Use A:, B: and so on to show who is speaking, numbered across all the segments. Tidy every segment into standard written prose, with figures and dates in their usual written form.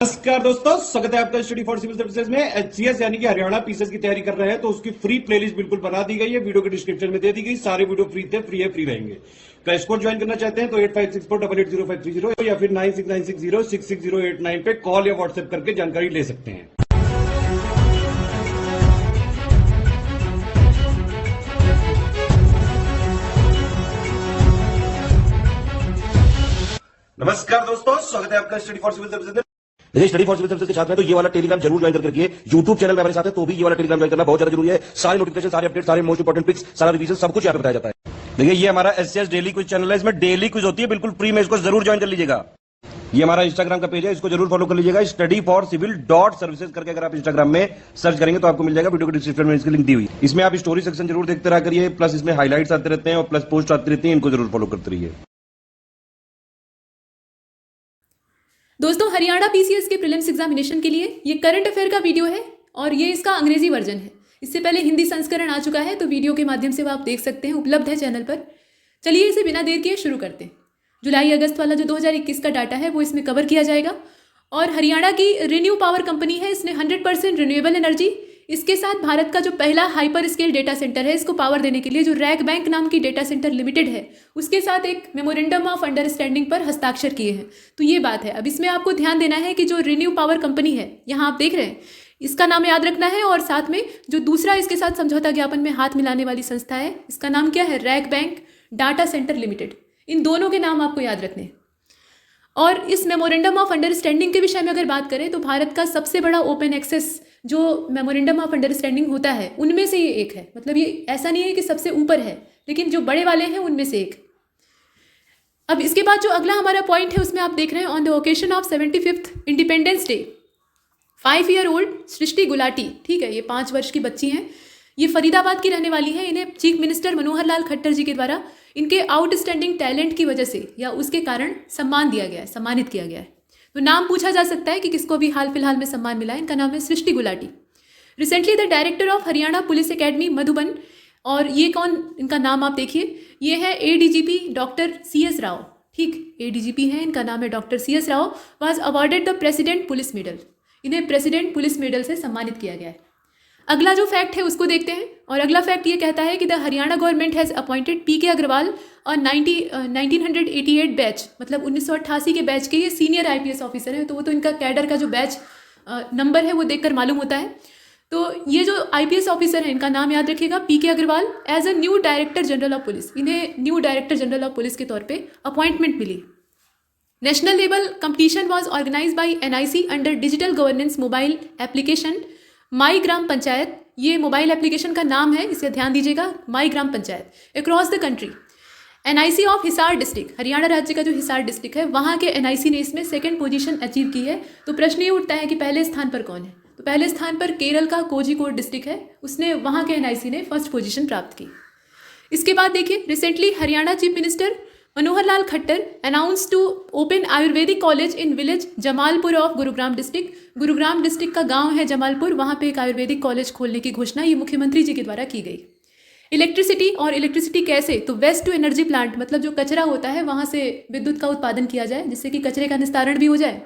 A: नमस्कार दोस्तों, स्वागत है आपका स्टडी फॉर सिविल सर्विसेज में। एचसीएस यानी कि हरियाणा पीसीएस की तैयारी कर रहे हैं तो उसकी फ्री प्लेलिस्ट बिल्कुल बना दी गई है, वीडियो के डिस्क्रिप्शन में दे दी गई। सारे वीडियो फ्री थे, फ्री है, फ्री रहेंगे। क्रैश कोर्स ज्वाइन करना चाहते हैं तो 8564880530 या फिर 9696066089 पे कॉल या व्हाट्सएप करके जानकारी ले सकते हैं। नमस्कार दोस्तों, स्वागत है आपका स्टडी फॉर सिविल सर्विसेज में।
B: देखिए, स्टडी फॉर सिविल सर्विसेज के छात्र हैं तो ये वाला टेलीग्राम जरूर ज्वाइन करके रखिए। यूट्यूब चैनल पे हमारे साथ है तो भी ये वाला टेलीग्राम ज्वाइन करना बहुत ज्यादा जरूरी है। सारे नोटिफिकेशन, सारे अपडेट, सारे मोस्ट इंपोर्टेंट पिक्स, सारा रिवीजन सब कुछ यहाँ पे बताया जाता है। देखिए, ये हमारा एचसीएस डेली क्विज चैनल है, इसमें डेली क्विज होती है, बिल्कुल फ्री में। इसको जरूर ज्वाइन कर लीजिएगा। ये हमारा इंस्टाग्राम का पेज है, इसको जरूर फॉलो कर लीजिएगा। स्टडी फॉर सिविल .सर्विसेज करके अगर आप इंस्टाग्राम में सर्च करेंगे तो आपको मिल जाएगा। वीडियो के डिस्क्रिप्शन में इसकी लिंक दी हुई। इसमें आप स्टोरी सेक्शन जरूर देखते रहा करिए, प्लस इसमें हाईलाइट्स आते रहते हैं और प्लस पोस्ट आती रहती है, इनको जरूर फॉलो करते रहिए।
C: दोस्तों, हरियाणा पीसीएस के प्रीलिम्स एग्जामिनेशन के लिए ये करंट अफेयर का वीडियो है और ये इसका अंग्रेजी वर्जन है। इससे पहले हिंदी संस्करण आ चुका है तो वीडियो के माध्यम से वो आप देख सकते हैं, उपलब्ध है चैनल पर। चलिए इसे बिना देर किए शुरू करते हैं। जुलाई अगस्त वाला जो 2021 का डाटा है वो इसमें कवर किया जाएगा। और हरियाणा की रिन्यू पावर कंपनी है, इसने 100% रिन्यूएबल एनर्जी, इसके साथ भारत का जो पहला हाइपर स्केल डेटा सेंटर है इसको पावर देने के लिए जो रैक बैंक नाम की डेटा सेंटर लिमिटेड है उसके साथ एक मेमोरेंडम ऑफ अंडरस्टैंडिंग पर हस्ताक्षर किए हैं। तो ये बात है। अब इसमें आपको ध्यान देना है कि जो रिन्यू पावर कंपनी है, यहाँ आप देख रहे हैं, इसका नाम याद रखना है। और साथ में जो दूसरा इसके साथ समझौता ज्ञापन में हाथ मिलाने वाली संस्था है, इसका नाम क्या है? Rack Bank data centre limited. इन दोनों के नाम आपको याद रखने हैं। और इस मेमोरेंडम ऑफ अंडरस्टैंडिंग के विषय में अगर बात करें तो भारत का सबसे बड़ा ओपन एक्सेस जो मेमोरेंडम ऑफ अंडरस्टैंडिंग होता है उनमें से ये एक है। मतलब ये ऐसा नहीं है कि सबसे ऊपर है, लेकिन जो बड़े वाले हैं उनमें से एक। अब इसके बाद जो अगला हमारा पॉइंट है उसमें आप देख रहे हैं, on the occasion of 75th independence day 5 year old Srishti Gulati, ठीक है, ये 5 वर्ष की बच्ची हैं। ये फरीदाबाद की रहने वाली है। इन्हें चीफ मिनिस्टर मनोहर लाल खट्टर जी के द्वारा इनके आउटस्टैंडिंग टैलेंट की वजह से या उसके कारण सम्मान दिया गया है, सम्मानित किया गया है। तो नाम पूछा जा सकता है कि किसको भी हाल फिलहाल में सम्मान मिला है। इनका नाम है Srishti Gulati. Recently the director of Haryana police academy Madhuban, और ये कौन, इनका नाम आप देखिए, ये है एडीजीपी डॉक्टर CS राव, ठीक, एडीजीपी है, इनका नाम है doctor CS Rao, was awarded the president police medal. इन्हें प्रेसिडेंट पुलिस मेडल से सम्मानित किया गया है। अगला जो फैक्ट है उसको देखते हैं। और अगला फैक्ट ये कहता है कि the Haryana government has appointed PK Agarwal और 1988 बैच, मतलब 1988 के बैच के ये सीनियर IPS ऑफिसर हैं। तो वो तो इनका कैडर का जो बैच नंबर है वो देखकर मालूम होता है। तो ये जो IPS ऑफिसर है इनका नाम याद रखिएगा, PK Agarwal, as a new director general of police. इन्हें new director general of police के तौर पर अपॉइंटमेंट मिली। National level competition was organise by NIC under digital governance mobile application my Gram Panchayat. ये मोबाइल एप्लीकेशन का नाम है, इसे ध्यान दीजिएगा, my Gram Panchayat. Across the country NIC of Hisar district, Haryana राज्य का जो हिसार डिस्ट्रिक्ट है वहाँ के NIC ने इसमें 2nd पोजीशन अचीव की है। तो प्रश्न ये उठता है कि पहले स्थान पर कौन है? तो पहले स्थान पर केरल का कोझिकोड डिस्ट्रिक्ट है, उसने, वहाँ के NIC ने 1st पोजीशन प्राप्त की। इसके बाद देखिए, recently Haryana chief minister Manohar Lal Khattar announce to open Ayurvedic college in village Jamalpur of Gurugram district. Gurugram district का गांव है जमालपुर, वहाँ पे एक आयुर्वेदिक कॉलेज खोलने की घोषणा ये मुख्यमंत्री जी के द्वारा की गई। इलेक्ट्रिसिटी, और इलेक्ट्रिसिटी कैसे? तो वेस्ट टू एनर्जी प्लांट, मतलब जो कचरा होता है वहाँ से विद्युत का उत्पादन किया जाए जिससे कि कचरे का निस्तारण भी हो जाए,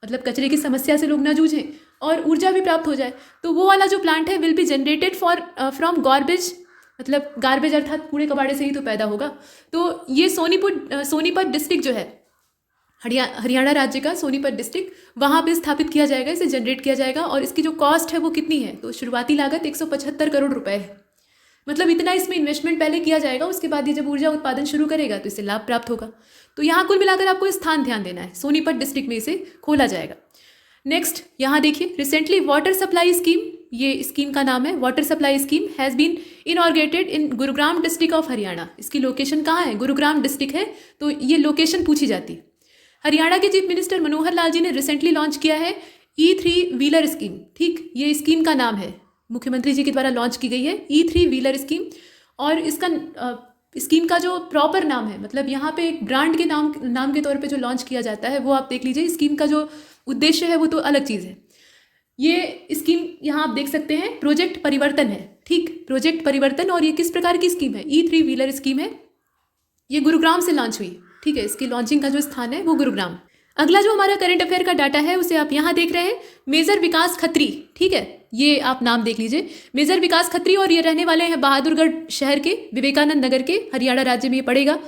C: मतलब कचरे की समस्या से लोग ना जूझें और ऊर्जा भी प्राप्त हो जाए। तो वो वाला जो प्लांट है will be generated from garbage, मतलब गार्बेज अर्थात कूड़े कबाड़े से ही तो पैदा होगा। तो ये सोनीपत डिस्ट्रिक्ट जो है हरियाणा राज्य का, सोनीपत डिस्ट्रिक्ट, वहाँ पे स्थापित किया जाएगा, इसे जनरेट किया जाएगा। और इसकी जो कॉस्ट है वो कितनी है? तो शुरुआती लागत 175 करोड़ रुपए है। मतलब इतना इसमें इन्वेस्टमेंट पहले किया जाएगा, उसके बाद ये जब ऊर्जा उत्पादन शुरू करेगा तो इससे लाभ प्राप्त होगा। तो यहाँ कुल मिलाकर आपको स्थान ध्यान देना है, सोनीपत डिस्ट्रिक्ट में इसे खोला जाएगा। नेक्स्ट यहाँ देखिए, रिसेंटली वाटर सप्लाई स्कीम, ये स्कीम का नाम है water supply scheme, has been inaugurated in Gurugram district of Haryana. इसकी लोकेशन कहाँ है? गुरुग्राम डिस्ट्रिक्ट है, तो ये लोकेशन पूछी जाती है। हरियाणा के चीफ मिनिस्टर मनोहर लाल जी ने रिसेंटली लॉन्च किया है E3 व्हीलर स्कीम, ठीक, ये स्कीम का नाम है, मुख्यमंत्री जी के द्वारा लॉन्च की गई है E3 व्हीलर स्कीम। और इसका स्कीम का जो प्रॉपर नाम है, मतलब यहाँ पे एक ब्रांड के नाम के तौर पे जो लॉन्च किया जाता है वो आप देख लीजिए। स्कीम का जो उद्देश्य है वो तो अलग चीज़ है। ये स्कीम यहाँ आप देख सकते हैं, प्रोजेक्ट परिवर्तन है, ठीक, प्रोजेक्ट परिवर्तन। और ये किस प्रकार की स्कीम है? E3 व्हीलर स्कीम है। ये गुरुग्राम से लॉन्च हुई, ठीक है, इसकी लॉन्चिंग का जो स्थान है वो गुरुग्राम। अगला जो हमारा करंट अफेयर का डाटा है उसे आप यहाँ देख रहे हैं, मेजर विकास खत्री, ठीक है, ये आप नाम देख लीजिए, मेजर विकास खत्री, और ये रहने वाले हैं बहादुरगढ़ शहर के, विवेकानंद नगर के, हरियाणा राज्य में ये पड़ेगा।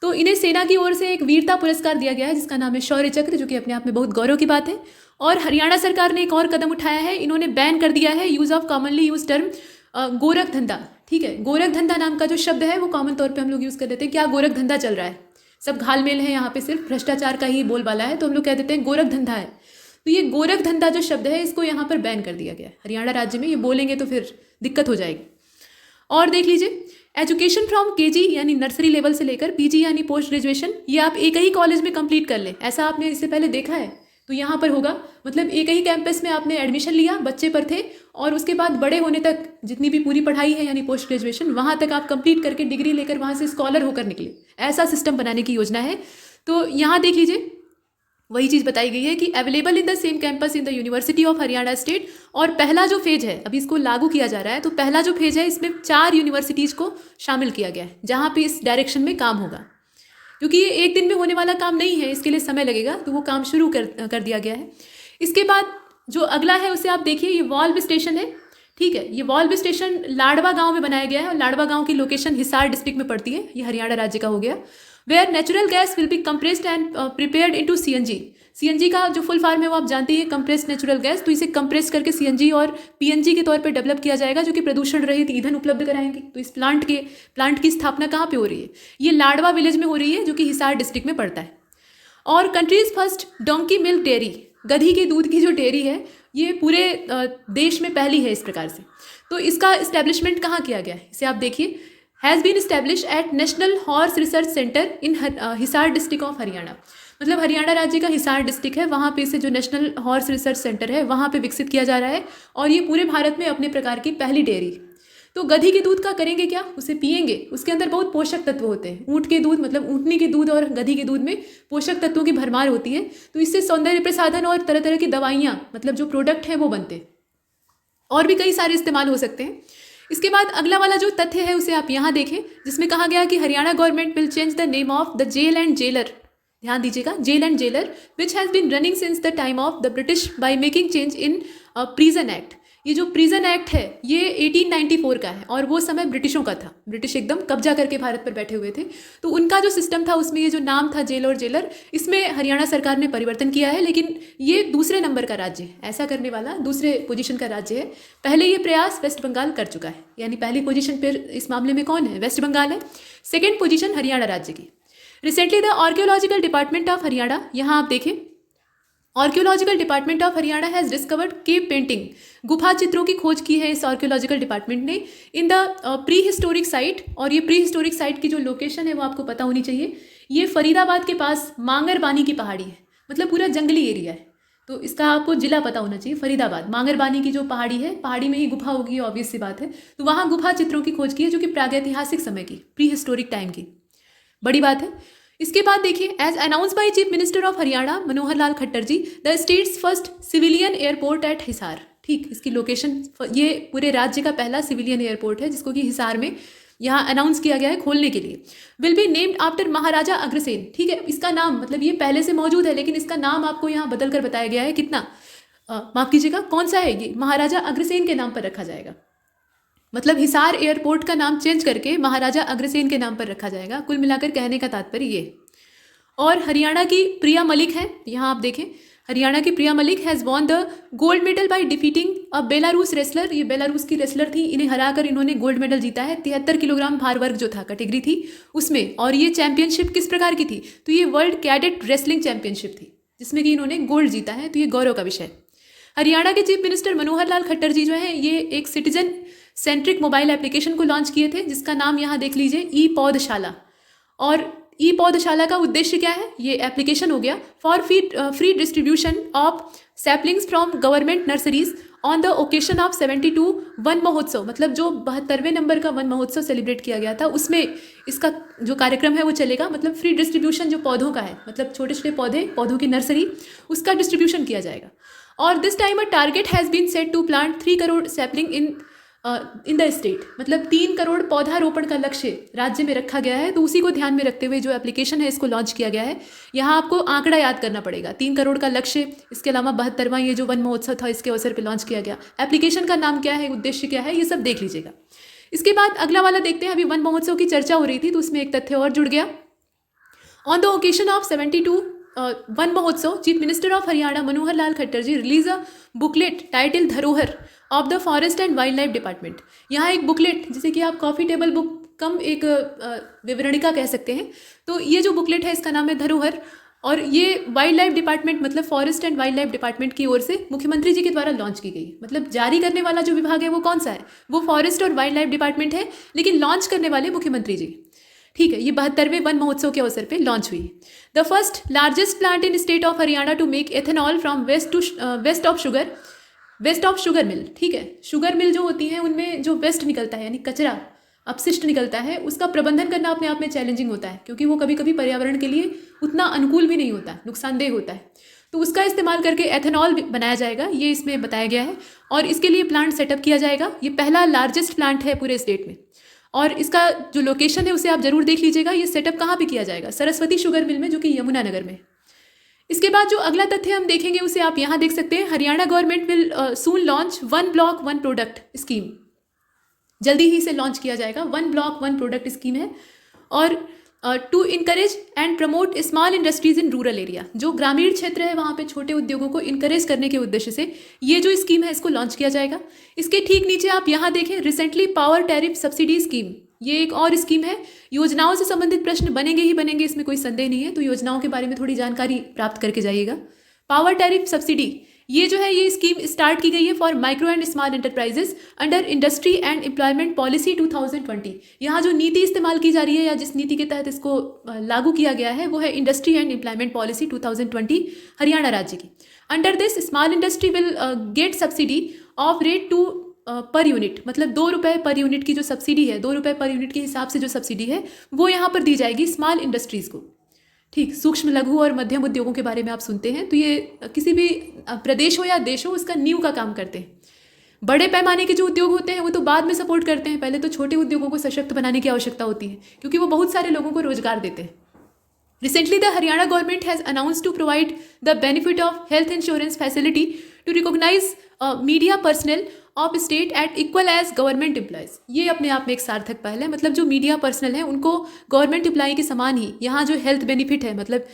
C: तो इन्हें सेना की ओर से एक वीरता पुरस्कार दिया गया है जिसका नाम है शौर्य चक्र, जो कि अपने आप में बहुत गौरव की बात है। और हरियाणा सरकार ने एक और कदम उठाया है, इन्होंने बैन कर दिया है use of commonly use term Gorakh धंधा, ठीक है। गोरख धंधा नाम का जो शब्द है वो कॉमन तौर पे हम लोग यूज़ कर लेते हैं, क्या गोरख धंधा चल रहा है, सब घालमेल है यहाँ पे, सिर्फ भ्रष्टाचार का ही बोलबाला है, तो हम लोग कह देते हैं गोरख धंधा है। तो ये गोरख धंधा जो शब्द है इसको यहाँ पर बैन कर दिया गया है हरियाणा राज्य में, ये बोलेंगे तो फिर दिक्कत हो जाएगी। और देख लीजिए, एजुकेशन फ्रॉम केजी यानी नर्सरी लेवल से लेकर पीजी यानी पोस्ट ग्रेजुएशन, ये आप एक ही कॉलेज में कंप्लीट कर लें, ऐसा आपने इससे पहले देखा है? तो यहाँ पर होगा, मतलब एक ही कैंपस में आपने एडमिशन लिया, बच्चे पर थे, और उसके बाद बड़े होने तक जितनी भी पूरी पढ़ाई है यानी पोस्ट ग्रेजुएशन, वहाँ तक आप कंप्लीट करके डिग्री लेकर वहाँ से स्कॉलर होकर निकले, ऐसा सिस्टम बनाने की योजना है। तो यहाँ देख लीजिए, वही चीज़ बताई गई है कि available in the same campus in the university of Haryana state. और पहला जो फेज है, अभी इसको लागू किया जा रहा है, तो पहला जो फेज है इसमें 4 यूनिवर्सिटीज़ को शामिल किया गया है जहाँ पे इस डायरेक्शन में काम होगा, क्योंकि ये एक दिन में होने वाला काम नहीं है, इसके लिए समय लगेगा, तो वो काम शुरू कर दिया गया है। इसके बाद जो अगला है उसे आप देखिए, ये वॉल्व स्टेशन है, ठीक है। ये वॉल्व स्टेशन लाडवा गांव में बनाया गया है, और लाडवा गांव की लोकेशन हिसार डिस्ट्रिक्ट में पड़ती है, ये हरियाणा राज्य का हो गया। Where natural gas will be compressed and prepared into CNG. CNG का जो फुल फॉर्म है वो आप जानते हैं, कंप्रेस्ड नेचुरल गैस, तो इसे कंप्रेस करके सीएनजी और पीएनजी के तौर पे डेवलप किया जाएगा, जो कि प्रदूषण रहित ईंधन उपलब्ध कराएंगे। तो इस प्लांट की स्थापना कहाँ पे हो रही है? ये लाडवा विलेज में हो रही है, जो कि हिसार डिस्ट्रिक्ट में पड़ता है। और countries first donkey milk dairy, गधी के दूध की जो डेयरी है, ये पूरे देश में पहली है इस प्रकार से। तो इसका इस्टेब्लिशमेंट कहाँ किया गया है, इसे आप देखिए, has been establish at national horse research centre in Hisar district of Haryana. मतलब हरियाणा राज्य का हिसार डिस्ट्रिक्ट है, वहाँ पे इसे जो नेशनल हॉर्स रिसर्च सेंटर है वहाँ पे विकसित किया जा रहा है, और ये पूरे भारत में अपने प्रकार की पहली डेयरी। तो गधी के दूध का करेंगे क्या? उसे पिएंगे, उसके अंदर बहुत पोषक तत्व होते हैं। ऊँट के दूध, मतलब ऊँटनी के दूध और गधी के दूध में पोषक तत्वों की भरमार होती है, तो इससे सौंदर्य प्रसाधन और तरह तरह की दवाइयाँ, मतलब जो प्रोडक्ट हैं वो बनते हैं, और भी कई सारे इस्तेमाल हो सकते हैं। इसके बाद अगला वाला जो तथ्य है उसे आप यहाँ देखें, जिसमें कहा गया कि Haryana government will change the name of the jail and jailer, ध्यान दीजिएगा, jail and jailer which has been running since the time of the British by making change in prison act. ये जो प्रिजन एक्ट है ये 1894 का है, और वो समय ब्रिटिशों का था, ब्रिटिश एकदम कब्जा करके भारत पर बैठे हुए थे, तो उनका जो सिस्टम था उसमें ये जो नाम था जेल और जेलर, इसमें हरियाणा सरकार ने परिवर्तन किया है, लेकिन ये दूसरे नंबर का राज्य है, ऐसा करने वाला दूसरे पोजीशन का राज्य है। पहले ये प्रयास वेस्ट बंगाल कर चुका है, यानी पहली पोजीशन पर इस मामले में कौन है? वेस्ट बंगाल है। सेकेंड पोजीशन हरियाणा राज्य की। Recently the archaeological department of Haryana, यहाँ आप देखें, archaeological department of Haryana has discovered cave painting, गुफा चित्रों की खोज की है इस आर्कियोलॉजिकल डिपार्टमेंट ने, in the pre historic site. और ये प्री हिस्टोरिक साइट की जो लोकेशन है वो आपको पता होनी चाहिए, ये फरीदाबाद के पास मांगरबानी की पहाड़ी है, मतलब पूरा जंगली एरिया है, तो इसका आपको जिला पता होना चाहिए, फरीदाबाद। मांगरबानी की जो पहाड़ी है, पहाड़ी में ही गुफा होगी, ऑब्वियस सी बात है, तो वहाँ गुफा चित्रों की खोज की है, जो कि प्रागैतिहासिक समय की, प्री हिस्टोरिक टाइम की, बड़ी बात है। इसके बाद देखिए, as announce by chief minister of Haryana Manohar Lal Khattar ji, the state's first civilian airport at Hisar, ठीक, इसकी लोकेशन, ये पूरे राज्य का पहला सिविलियन एयरपोर्ट है जिसको कि हिसार में यहाँ अनाउंस किया गया है खोलने के लिए। Will be named after Maharaja Agrasen, ठीक है, इसका नाम, मतलब ये पहले से मौजूद है लेकिन इसका नाम आपको यहाँ बदल कर बताया गया है, कितना, माफ कीजिएगा, कौन सा है ये? महाराजा अग्रसेन के नाम पर रखा जाएगा, मतलब हिसार एयरपोर्ट का नाम चेंज करके महाराजा अग्रसेन के नाम पर रखा जाएगा। कुल मिलाकर कहने का तात्पर्य ये। और हरियाणा की प्रिया मलिक है, यहाँ आप देखें, हरियाणा की Priya Malik has won the gold medal by defeating a Belarus wrestler, ये बेलारूस की रेसलर थी, इन्हें हराकर इन्होंने गोल्ड मेडल जीता है, 73 किलोग्राम भार वर्ग जो था, कैटेगरी थी उसमें। और ये चैंपियनशिप किस प्रकार की थी? तो ये वर्ल्ड कैडेट रेसलिंग चैंपियनशिप थी, जिसमें कि इन्होंने गोल्ड जीता है, तो ये गौरव का विषय। हरियाणा के चीफ मिनिस्टर मनोहर लाल खट्टर जी जो हैं, ये एक सिटीजन सेंट्रिक मोबाइल एप्लीकेशन को लॉन्च किए थे, जिसका नाम यहाँ देख लीजिए, ई पौधशाला। और ई पौधशाला का उद्देश्य क्या है? ये एप्लीकेशन हो गया for free distribution of saplings from government nurseries on the occasion of 72 Van महोत्सव, मतलब जो 72वें नंबर का वन महोत्सव सेलिब्रेट किया गया था, उसमें इसका जो कार्यक्रम है वो चलेगा। मतलब फ्री डिस्ट्रीब्यूशन जो पौधों का है, मतलब छोटे छोटे पौधों की नर्सरी, उसका डिस्ट्रीब्यूशन किया जाएगा। और this time a target has been set to plant 3 crore sapling in in the state, मतलब 3 करोड़ पौधारोपण का लक्ष्य राज्य में रखा गया है। तो उसी को ध्यान में रखते हुए जो एप्लीकेशन है इसको लॉन्च किया गया है। यहाँ आपको आंकड़ा याद करना पड़ेगा, 3 करोड़ का लक्ष्य, इसके अलावा 72वां ये जो वन महोत्सव था इसके अवसर पर लॉन्च किया गया। एप्लीकेशन का नाम क्या है, उद्देश्य क्या है, ये सब देख लीजिएगा। इसके बाद अगला वाला देखते हैं। अभी वन महोत्सव की चर्चा हो रही थी तो उसमें एक तथ्य और जुड़ गया। On the occasion of 72 Van Mahotsav, chief minister of Haryana Manohar Lal Khattar ji release a booklet title Dharohar of the forest and wild life department. यहाँ एक बुकलेट, जिसे कि आप कॉफी टेबल बुक कम एक विवरणिका कह सकते हैं, तो ये जो बुकलेट है इसका नाम है धरोहर, और ये वाइल्ड लाइफ डिपार्टमेंट मतलब forest and wild life department की ओर से मुख्यमंत्री जी के द्वारा लॉन्च की गई। मतलब जारी करने वाला जो विभाग है वो कौन सा है, वो फॉरेस्ट और वाइल्ड लाइफ डिपार्टमेंट है, लेकिन लॉन्च करने वाले मुख्यमंत्री जी। ठीक है, ये 72वें वन महोत्सव के अवसर पे लॉन्च हुई। The first largest plant in state of Haryana to make ethanol from waste of sugar mill. ठीक है, शुगर मिल जो होती है उनमें जो वेस्ट निकलता है यानी कचरा अपशिष्ट निकलता है, उसका प्रबंधन करना अपने आप में चैलेंजिंग होता है, क्योंकि वो कभी कभी पर्यावरण के लिए उतना अनुकूल भी नहीं होता, नुकसानदेह होता है। तो उसका इस्तेमाल करके एथेनॉल बनाया जाएगा, ये इसमें बताया गया है, और इसके लिए प्लांट सेटअप किया जाएगा। ये पहला लार्जेस्ट प्लांट है पूरे स्टेट में, और इसका जो लोकेशन है उसे आप जरूर देख लीजिएगा। ये सेटअप कहाँ पे किया जाएगा, सरस्वती शुगर मिल में, जो कि यमुनानगर में। इसके बाद जो अगला तथ्य हम देखेंगे उसे आप यहाँ देख सकते हैं। Haryana government will soon launch 1 block 1 product scheme. जल्दी ही इसे लॉन्च किया जाएगा। 1 ब्लॉक 1 प्रोडक्ट स्कीम है, और to encourage and promote small industries in rural area. जो ग्रामीण क्षेत्र है वहाँ पे छोटे उद्योगों को इनकरेज करने के उद्देश्य से ये जो स्कीम है इसको लॉन्च किया जाएगा। इसके ठीक नीचे आप यहाँ देखें, recently power tariff subsidy scheme, ये एक और स्कीम है। योजनाओं से संबंधित प्रश्न बनेंगे ही बनेंगे, इसमें कोई संदेह नहीं है, तो योजनाओं के बारे में थोड़ी जानकारी प्राप्त करके जाइएगा। पावर टैरिफ सब्सिडी ये जो है ये स्कीम स्टार्ट की गई है for micro and small enterprises under industry and employment policy 2020। यहाँ जो नीति इस्तेमाल की जा रही है या जिस नीति के तहत इसको लागू किया गया है वो है industry and employment policy 2020 Haryana राज्य की। Under this small industry will get subsidy of rate 2 per unit, मतलब 2 रुपये पर यूनिट की जो सब्सिडी है, 2 रुपये पर यूनिट के हिसाब से जो सब्सिडी है वो यहाँ पर दी जाएगी स्मॉल इंडस्ट्रीज़ को। ठीक, सूक्ष्म लघु और मध्यम उद्योगों के बारे में आप सुनते हैं तो ये किसी भी प्रदेश हो या देश हो उसका नींव का काम करते हैं। बड़े पैमाने के जो उद्योग होते हैं वो तो बाद में सपोर्ट करते हैं, पहले तो छोटे उद्योगों को सशक्त बनाने की आवश्यकता होती है, क्योंकि वो बहुत सारे लोगों को रोजगार देते हैं। Recently, the Haryana government has announced to provide the benefit of health insurance facility to recognize media personnel of state at equal as government employees। ये अपने आप में एक सार्थक पहल है, मतलब जो मीडिया पर्सनल है उनको गवर्नमेंट एम्प्लॉई के समान ही यहाँ जो हेल्थ बेनिफिट है, मतलब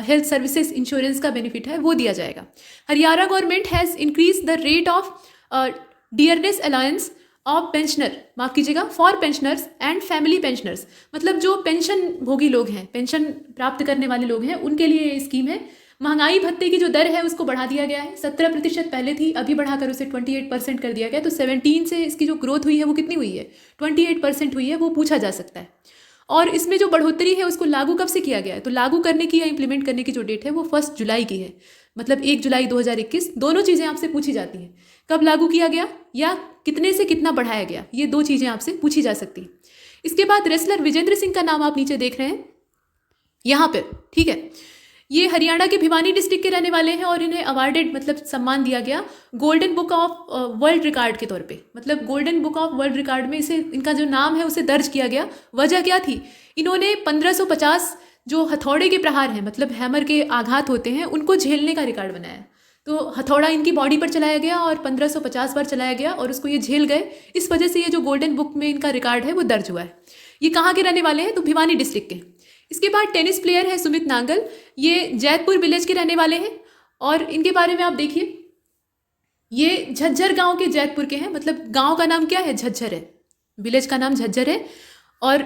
C: हेल्थ सर्विसेज इंश्योरेंस का बेनिफिट है वो दिया जाएगा। Haryana government has increase the rate of dearness alliance of pensioner, माफ कीजिएगा, for pensioners and family pensioners, मतलब जो पेंशन भोगी लोग हैं, पेंशन प्राप्त करने वाले लोग हैं, उनके लिए ये स्कीम है। महंगाई भत्ते की जो दर है उसको बढ़ा दिया गया है, 17% पहले थी, अभी बढ़ाकर उसे 28% कर दिया गया। तो 17 से इसकी जो ग्रोथ हुई है वो कितनी हुई है, 28% हुई है, वो पूछा जा सकता है। और इसमें जो बढ़ोतरी है उसको लागू कब से किया गया है, तो लागू करने की या इम्प्लीमेंट करने की जो डेट है वो 1 जुलाई की है, मतलब 1 जुलाई 2021। दोनों चीज़ें आपसे पूछी जाती हैं, कब लागू किया गया या कितने से कितना बढ़ाया गया, ये 2 चीज़ें आपसे पूछी जा सकती हैं। इसके बाद रेसलर विजेंद्र सिंह का नाम आप नीचे देख रहे हैं यहाँ पर, ठीक है। ये हरियाणा के भिवानी डिस्ट्रिक्ट के रहने वाले हैं और इन्हें अवार्डेड, मतलब सम्मान दिया गया golden book of world record के तौर पे, मतलब golden book of world record में इसे, इनका जो नाम है उसे दर्ज किया गया। वजह क्या थी, इन्होंने 1550 जो हथौड़े के प्रहार हैं, मतलब हैमर के आघात होते हैं, उनको झेलने का रिकॉर्ड बनाया। तो हथौड़ा इनकी बॉडी पर चलाया गया और 1550 बार चलाया गया और उसको ये झेल गए, इस वजह से ये जो गोल्डन बुक में इनका रिकॉर्ड है वो दर्ज हुआ है। ये कहाँ के रहने वाले हैं, तो भिवानी डिस्ट्रिक्ट के। इसके बाद टेनिस प्लेयर है सुमित नागल, ये जैतपुर विलेज के रहने वाले हैं और इनके बारे में आप देखिए, ये झज्जर गांव के जैतपुर के हैं, मतलब गांव का नाम क्या है, झज्जर है, विलेज का नाम झज्जर है। और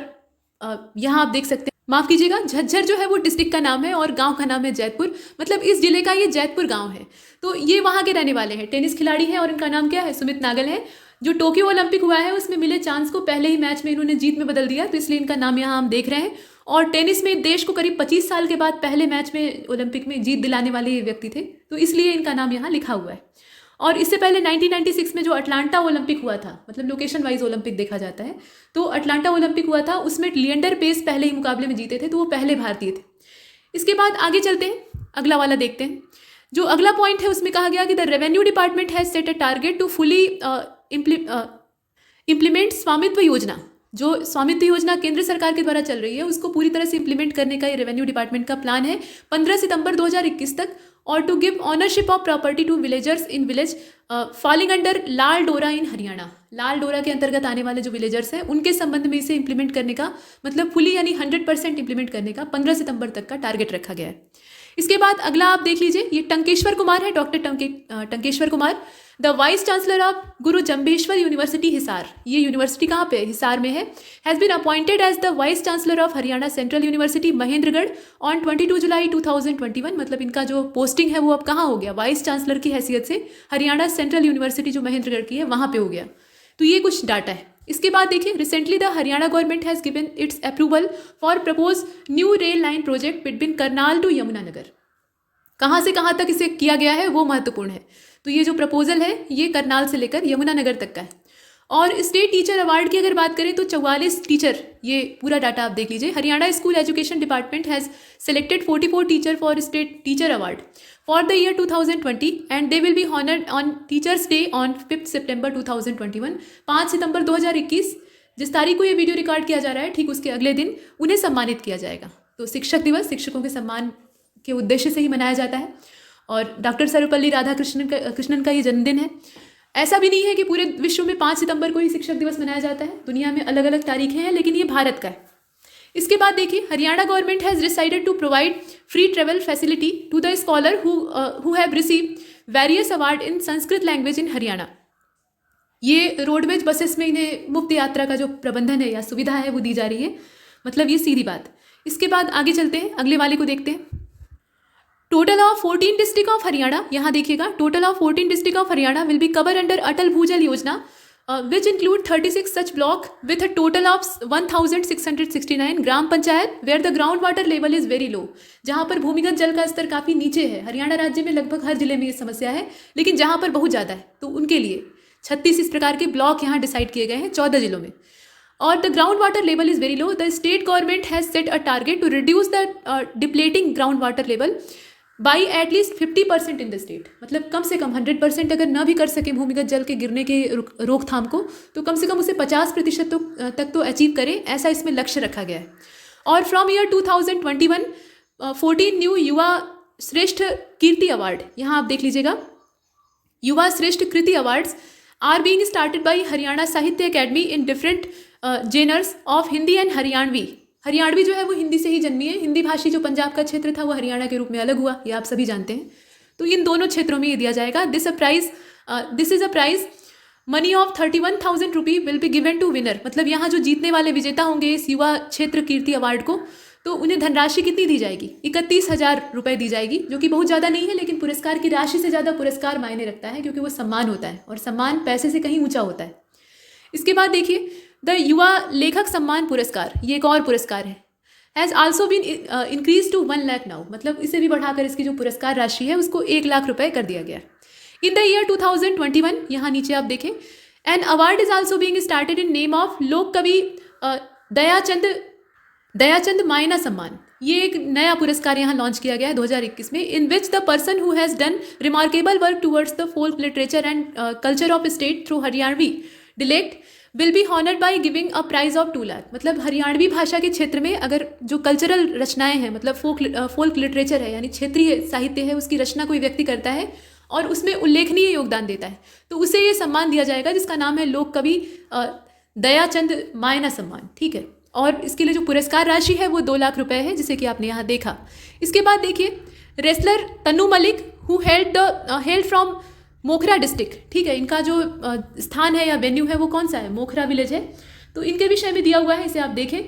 C: यहाँ आप देख सकते हैं, माफ़ कीजिएगा, झज्जर जो है वो डिस्ट्रिक्ट का नाम है और गांव का नाम है जैतपुर, मतलब इस जिले का ये जैतपुर गांव है। तो ये वहाँ के रहने वाले हैं, टेनिस खिलाड़ी हैं और इनका नाम क्या है, सुमित नागल है। जो टोक्यो ओलंपिक हुआ है उसमें मिले चांस को पहले ही मैच में इन्होंने जीत में बदल दिया, तो इसलिए इनका नाम यहाँ हम देख रहे हैं। और टेनिस में देश को करीब 25 साल के बाद पहले मैच में ओलंपिक में जीत दिलाने वाले ये व्यक्ति थे, तो इसलिए इनका नाम यहाँ लिखा हुआ है। और इससे पहले 1996 में जो अटलांटा ओलंपिक हुआ था, मतलब लोकेशन वाइज ओलंपिक देखा जाता है, तो अटलांटा ओलंपिक हुआ था, उसमें लिएंडर पेस पहले ही मुकाबले में जीते थे, तो वो पहले भारतीय थे। इसके बाद आगे चलते हैं, अगला वाला देखते हैं। जो अगला पॉइंट है उसमें कहा गया कि the revenue department has set a target to fully implement Swamitva Yojana, जो स्वामित्व योजना केंद्र सरकार के द्वारा चल रही है उसको पूरी तरह से इम्प्लीमेंट करने का ये रेवेन्यू डिपार्टमेंट का प्लान है 15 सितंबर 2021 तक। और to give ownership of property to villagers in village falling under Lal Dora in Haryana. लाल डोरा के अंतर्गत आने वाले जो विलेजर्स हैं उनके संबंध में इसे इंप्लीमेंट करने का मतलब फुली यानी 100% इंप्लीमेंट करने का 15 सितंबर तक का टारगेट रखा गया है। इसके बाद अगला आप देख लीजिए, ये टंकेश्वर कुमार है, doctor Tankeshwar Kumar, the vice chancellor of Guru Jambheshwar university Hisar. ये यूनिवर्सिटी कहाँ पे? हिसार में है। Has been appointed as the vice chancellor of Haryana central university Mahendragarh on 22 July 2021। मतलब इनका जो पोस्टिंग है वो अब कहाँ हो गया? वाइस चांसलर की हैसियत से हरियाणा सेंट्रल यूनिवर्सिटी जो महेंद्रगढ़ की है वहाँ पे हो गया। तो ये कुछ डाटा है। इसके बाद देखिए, recently the Haryana government has given its approval for propose new rail line project between Karnal to Yamunanagar. कहाँ से कहाँ तक इसे किया गया है वो महत्वपूर्ण है। तो ये जो प्रपोजल है ये करनाल से लेकर यमुनानगर तक का है। और स्टेट टीचर अवार्ड की अगर बात करें तो 44 टीचर, ये पूरा डाटा आप देख लीजिए। Haryana school education department has selected 44 teacher for state teacher award for the year 2020 and they will be honoured on teachers day on 5 सितंबर 2021। 5 सितंबर 2021 जिस तारीख को ये वीडियो रिकॉर्ड किया जा रहा है ठीक उसके अगले दिन उन्हें सम्मानित किया जाएगा। तो शिक्षक दिवस शिक्षकों के सम्मान के उद्देश्य से ही मनाया जाता है और डॉक्टर सर्वपल्ली राधाकृष्णन का ये जन्मदिन है। ऐसा भी नहीं है कि पूरे विश्व में 5 सितंबर को ही शिक्षक दिवस मनाया जाता है, दुनिया में अलग अलग तारीखें हैं लेकिन ये भारत का है। इसके बाद देखिए, Haryana government has decided to provide free travel facility to the scholar who have receive various award in Sanskrit language in Haryana. ये रोडवेज बसेस में इन्हें मुफ्त यात्रा का जो प्रबंधन है या सुविधा है वो दी जा रही है, मतलब ये सीधी बात। इसके बाद आगे चलते हैं, अगले वाले को देखते हैं। Total of 14 district of Haryana, यहाँ देखिएगा, total of 14 district of Haryana will be cover under Atal Bhujal Yojana which include 36 such block with a total of 1669 Gram Panchayat where the ground water level is very low. जहाँ पर भूमिगत जल का स्तर काफ़ी नीचे है। हरियाणा राज्य में लगभग हर जिले में ये समस्या है, लेकिन जहाँ पर बहुत ज़्यादा है तो उनके लिए 36 इस प्रकार के ब्लॉक यहाँ डिसाइड किए गए हैं 14 जिलों में। और the ground water level is very low. The state government has set a target to reduce the depleting ground water level by at least 50% in the state. मतलब कम से कम 100% अगर न भी कर सके भूमिगत जल के गिरने के रोकथाम को, तो कम से कम उसे 50% तक तो अचीव करें, ऐसा इसमें लक्ष्य रखा गया है। और फ्रॉम ईयर 2021 14 न्यू युवा श्रेष्ठ कीर्ति अवार्ड, यहाँ आप देख लीजिएगा, Yuva Shreshtha Kirti awards are being started by Haryana Sahitya academy in different genres of Hindi and Haryanvi. Haryanvi जो है वो हिंदी से ही जन्मी है, हिंदी भाषी जो पंजाब का क्षेत्र था वो हरियाणा के रूप में अलग हुआ, ये आप सभी जानते हैं। तो इन दोनों क्षेत्रों में ये दिया जाएगा। This is a prize money of 31,000 rupee will be given to winner. मतलब यहाँ जो जीतने वाले विजेता होंगे इस युवा क्षेत्र कीर्ति अवार्ड को, तो उन्हें धनराशि कितनी दी जाएगी? 31,000 रुपये दी जाएगी, जो कि बहुत ज़्यादा नहीं है, लेकिन पुरस्कार की राशि से ज़्यादा पुरस्कार मायने रखता है क्योंकि वो सम्मान होता है और सम्मान पैसे से कहीं ऊँचा होता है। इसके बाद देखिए, द युवा लेखक सम्मान पुरस्कार, ये एक और पुरस्कार है, has also been increase to 1 lakh now. मतलब इसे भी बढ़ाकर इसकी जो पुरस्कार राशि है उसको 1 लाख रुपए कर दिया गया। इन द ईयर 2021, यहाँ नीचे आप देखें, an award is also being started in name of लोक कवि दयाचंद मायना सम्मान। ये एक नया पुरस्कार यहाँ लॉन्च किया गया है 2021 में, in which the person who has done remarkable work towards the folk literature and culture of state through Haryanvi dialect will be honoured by giving a prize of 2 lakh. मतलब हरियाणवी भाषा के क्षेत्र में अगर जो कल्चरल रचनाएं हैं, मतलब फोल्क लिटरेचर है यानी क्षेत्रीय साहित्य है, उसकी रचना कोई व्यक्ति करता है और उसमें उल्लेखनीय योगदान देता है, तो उसे ये सम्मान दिया जाएगा जिसका नाम है लोक कवि दयाचंद मायना सम्मान। ठीक है, और इसके लिए जो पुरस्कार राशि है वो 2 लाख रुपए है, जिसे कि आपने यहाँ देखा। इसके बाद देखिए, wrestler Tannu Malik who held from Mokhra district. ठीक है, इनका जो स्थान है या वेन्यू है वो कौन सा है? मोखरा विलेज है। तो इनके विषय में दिया हुआ है, इसे आप देखें।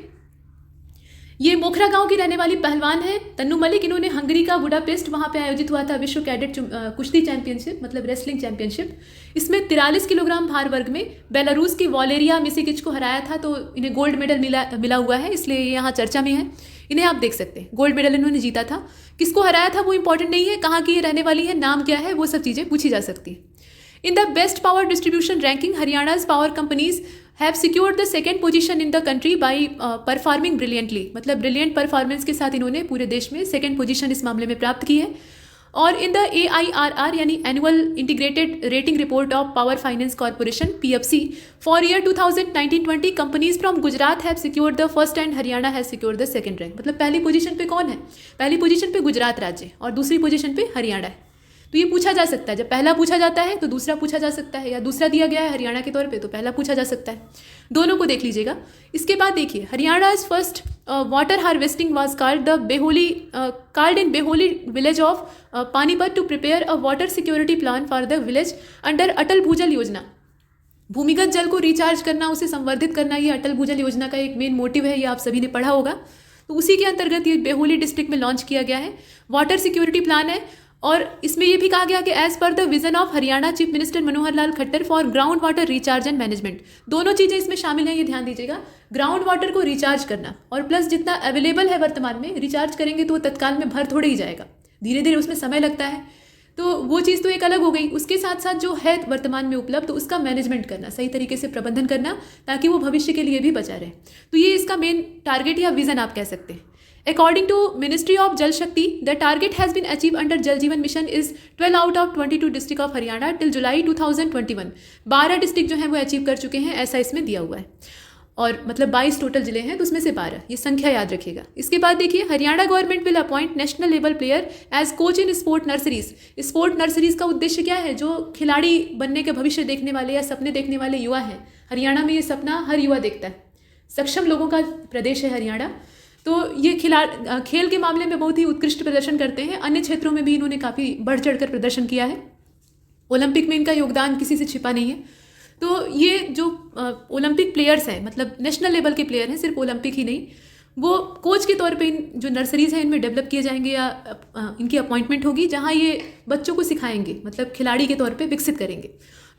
C: ये मोखरा गांव की रहने वाली पहलवान है तन्नू मलिक। इन्होंने हंगरी का बुडापेस्ट, वहाँ पे आयोजित हुआ था विश्व कैडेट कुश्ती चैंपियनशिप, मतलब रेसलिंग चैंपियनशिप। इसमें 43 किलोग्राम भार वर्ग में बेलारूस की वॉलेरिया मिसिकिच को हराया था, तो इन्हें गोल्ड मेडल मिला हुआ है, इसलिए ये यहाँ चर्चा में है। इन्हें आप देख सकते हैं, गोल्ड मेडल इन्होंने जीता था। किसको हराया था वो इंपॉर्टेंट नहीं है, कहाँ की ये रहने वाली है, नाम क्या है, वो सब चीज़ें पूछी जा सकती हैं। In the best power distribution ranking, Haryana's power companies have secured the second position in the country by performing brilliantly. मतलब ब्रिलियंट परफॉर्मेंस के साथ इन्होंने पूरे देश में सेकेंड पोजीशन इस मामले में प्राप्त की है। और इन द AIRR यानी annual integrated rating report of power finance corporation PFC for year 2019-20 companies from Gujarat have secured the first and Haryana has secured the second rank. मतलब पहली पोजीशन पे कौन है? पहली पोजीशन पे गुजरात राज्य और दूसरी पोजीशन पे हरियाणा है। तो ये पूछा जा सकता है, जब पहला पूछा जाता है तो दूसरा पूछा जा सकता है, या दूसरा दिया गया है हरियाणा के तौर पे तो पहला पूछा जा सकता है। दोनों को देख लीजिएगा। इसके बाद देखिए, Haryana's first water harvesting was card in Beholi village of Panipat to prepare a water security plan for the village under Atal Bhujal Yojana. भूमिगत जल को रिचार्ज करना, उसे संवर्धित करना, ये अटल भूजल योजना का एक मेन मोटिव है, ये आप सभी ने पढ़ा होगा। तो उसी के अंतर्गत ये बेहोली डिस्ट्रिक्ट में लॉन्च किया गया है। वाटर सिक्योरिटी प्लान है और इसमें यह भी कहा गया कि एज पर the vision of Haryana chief minister Manohar Lal Khattar for ground water recharge and management. दोनों चीज़ें इसमें शामिल हैं, ये ध्यान दीजिएगा। ग्राउंड वाटर को रिचार्ज करना और प्लस जितना अवेलेबल है वर्तमान में, रिचार्ज करेंगे तो तत्काल में भर थोड़े ही जाएगा, धीरे धीरे उसमें समय लगता है, तो वो चीज़ तो एक अलग हो गई। उसके साथ साथ जो है वर्तमान में उपलब्ध, तो उसका मैनेजमेंट करना, सही तरीके से प्रबंधन करना, ताकि वो भविष्य के लिए भी बचा रहे। तो ये इसका मेन टारगेट या विजन आप कह सकते हैं। According to Ministry of Jal Shakti, the target has been achieved under Jal Jeevan Mission is 12 out of 22 district of Haryana till July 2021। 12 district जो हैं वो अचीव कर चुके हैं, ऐसा इसमें दिया हुआ है। और मतलब 22 टोटल जिले हैं, तो उसमें से 12, ये संख्या याद रखिएगा। इसके बाद देखिए, Haryana government will appoint national level player as coach in sport nurseries. Sport nurseries का उद्देश्य क्या है? जो खिलाड़ी बनने के भविष्य देखने वाले या सपने देखने वाले युवा हैं, हरियाणा में ये सपना हर युवा देखता है। सक्षम लोगों का प्रदेश है हरियाणा, तो ये खेल के मामले में बहुत ही उत्कृष्ट प्रदर्शन करते हैं। अन्य क्षेत्रों में भी इन्होंने काफ़ी बढ़ चढ़कर प्रदर्शन किया है। ओलंपिक में इनका योगदान किसी से छिपा नहीं है। तो ये जो ओलंपिक प्लेयर्स हैं, मतलब नेशनल लेवल के प्लेयर हैं, सिर्फ ओलंपिक ही नहीं, वो कोच के तौर पे इन जो नर्सरीज हैं इनमें डेवलप किए जाएंगे या इनकी अपॉइंटमेंट होगी, जहाँ ये बच्चों को सिखाएंगे, मतलब खिलाड़ी के तौर पे विकसित करेंगे।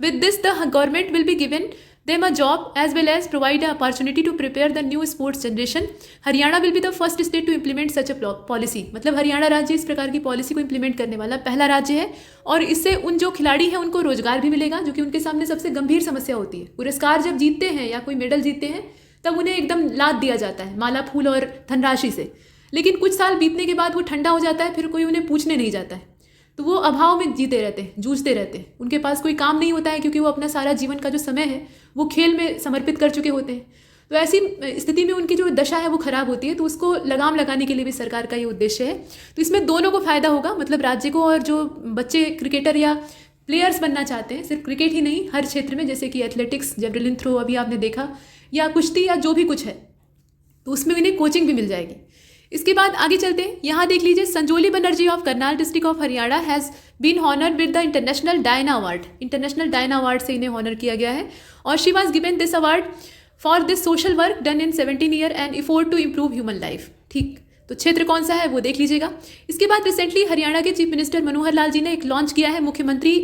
C: With this the government will be given them a job as well as provide an opportunity to prepare the new sports generation। Haryana will be the first state to implement such a policy। मतलब हरियाणा राज्य इस प्रकार की policy को implement करने वाला पहला राज्य है, और इससे उन जो खिलाड़ी हैं उनको रोजगार भी मिलेगा, जो कि उनके सामने सबसे गंभीर समस्या होती है। पुरस्कार जब जीतते हैं या कोई मेडल जीतते हैं तब उन्हें एकदम लाद दिया जाता है माला फूल और धनराशि से, लेकिन कुछ साल बीतने के बाद वो ठंडा हो जाता है, फिर कोई उन्हें पूछने नहीं जाता है, तो वो अभाव में जीते रहते हैं, जूझते रहते हैं। उनके पास कोई काम नहीं होता है, क्योंकि वो अपना सारा जीवन का जो समय है वो खेल में समर्पित कर चुके होते हैं। तो ऐसी स्थिति में उनकी जो दशा है वो खराब होती है, तो उसको लगाम लगाने के लिए भी सरकार का ये उद्देश्य है। तो इसमें दोनों को फायदा होगा, मतलब राज्य को और जो बच्चे क्रिकेटर या प्लेयर्स बनना चाहते हैं, सिर्फ क्रिकेट ही नहीं, हर क्षेत्र में, जैसे कि एथलेटिक्स, जेवलिन थ्रो अभी आपने देखा, या कुश्ती या जो भी कुछ है, तो उसमें इन्हें कोचिंग भी मिल जाएगी। इसके बाद आगे चलते हैं। यहाँ देख लीजिए, Sanjoli Banerjee of Karnal district of Haryana has been honoured with the international Diana award. International Diana award से इन्हें हॉनर किया गया है, और she was given this award for this social work done in 17 year and effort to improve human life. ठीक, तो क्षेत्र कौन सा है वो देख लीजिएगा। इसके बाद रिसेंटली हरियाणा के चीफ मिनिस्टर मनोहर लाल जी ने एक लॉन्च किया है मुख्यमंत्री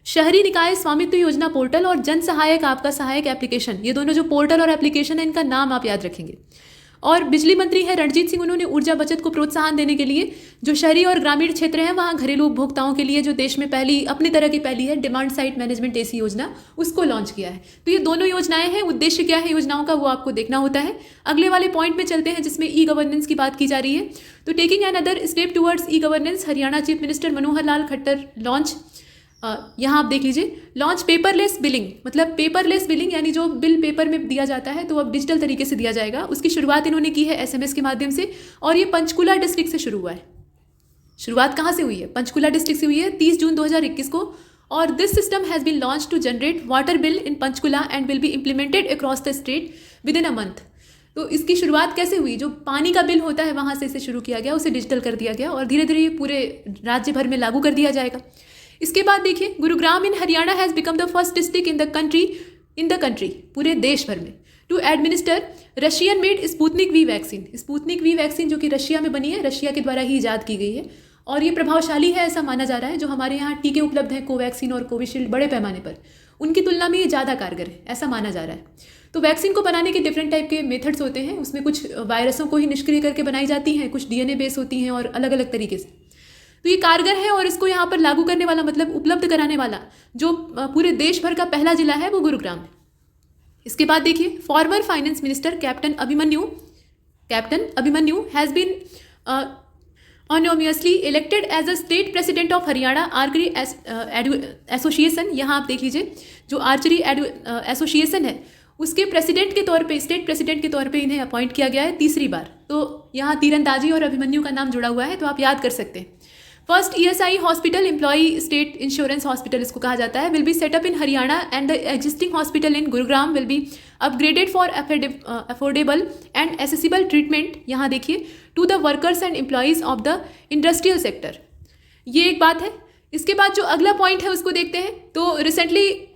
C: शहरी निकाय स्वामित्व योजना पोर्टल और जन सहायक आपका सहायक एप्लीकेशन। ये दोनों जो पोर्टल और एप्लीकेशन है, इनका नाम आप याद रखेंगे। और बिजली मंत्री है रणजीत सिंह, उन्होंने ऊर्जा बचत को प्रोत्साहन देने के लिए जो शहरी और ग्रामीण क्षेत्र हैं वहाँ घरेलू उपभोक्ताओं के लिए जो देश में पहली अपनी तरह की पहली है डिमांड साइड मैनेजमेंट AC योजना, उसको लॉन्च किया है। तो ये दोनों योजनाएं हैं। उद्देश्य क्या है योजनाओं का वो आपको देखना होता है। अगले वाले पॉइंट में चलते हैं जिसमें E-गवर्नेंस की बात की जा रही है। तो taking another step towards e-governance, Haryana chief minister Manohar Lal Khattar launch, यहाँ आप देख लीजिए, लॉन्च पेपरलेस बिलिंग। मतलब पेपरलेस बिलिंग यानी जो बिल पेपर में दिया जाता है तो अब डिजिटल तरीके से दिया जाएगा। उसकी शुरुआत इन्होंने की है SMS के माध्यम से, और ये पंचकुला डिस्ट्रिक्ट से शुरू हुआ है। शुरुआत कहाँ से हुई है? पंचकुला डिस्ट्रिक्ट से हुई है 30 जून 2021 को। और this system has been launch to generate water bill in Panchkula and will be implemented across the state within a month. तो इसकी शुरुआत कैसे हुई? जो पानी का बिल होता है वहाँ से इसे शुरू किया गया, उसे डिजिटल कर दिया गया, और धीरे धीरे ये पूरे राज्य भर में लागू कर दिया जाएगा। इसके बाद देखिए, Gurugram in Haryana has become the first district in the country, पूरे देश भर में, to administer Russian made Sputnik V vaccine. Sputnik V vaccine जो कि रशिया में बनी है, रशिया के द्वारा ही ईजाद की गई है, और ये प्रभावशाली है ऐसा माना जा रहा है। जो हमारे यहाँ टीके उपलब्ध हैं कोवैक्सीन और कोविशील्ड बड़े पैमाने पर, उनकी तुलना में ये ज़्यादा कारगर है ऐसा माना जा रहा है। तो वैक्सीन को बनाने के डिफरेंट टाइप के मेथड्स होते हैं। उसमें कुछ वायरसों को ही निष्क्रिय करके बनाई जाती हैं, कुछ DNA बेस होती हैं, और अलग अलग तरीके से। तो ये कारगर है, और इसको यहाँ पर लागू करने वाला, मतलब उपलब्ध कराने वाला जो पूरे देश भर का पहला जिला है वो गुरुग्राम है। इसके बाद देखिए, former finance minister captain Abhimanyu has been unanimously elected as a state president of Haryana archery association. यहाँ आप देख लीजिए, जो आर्चरी एसोसिएशन है उसके प्रेसिडेंट के तौर पे, स्टेट प्रेसिडेंट के तौर पे इन्हें अपॉइंट किया गया है तीसरी बार। तो यहाँ तीरंदाजी और अभिमन्यु का नाम जुड़ा हुआ है, तो आप याद कर सकते हैं। First ESI hospital, employee state insurance hospital इसको कहा जाता है, will be set up in Haryana and the existing hospital in Gurugram will be upgraded for affordable and accessible treatment, यहाँ देखिए, to the workers and employees of the industrial sector. ये एक बात है। इसके बाद जो अगला पॉइंट है उसको देखते हैं। तो रिसेंटली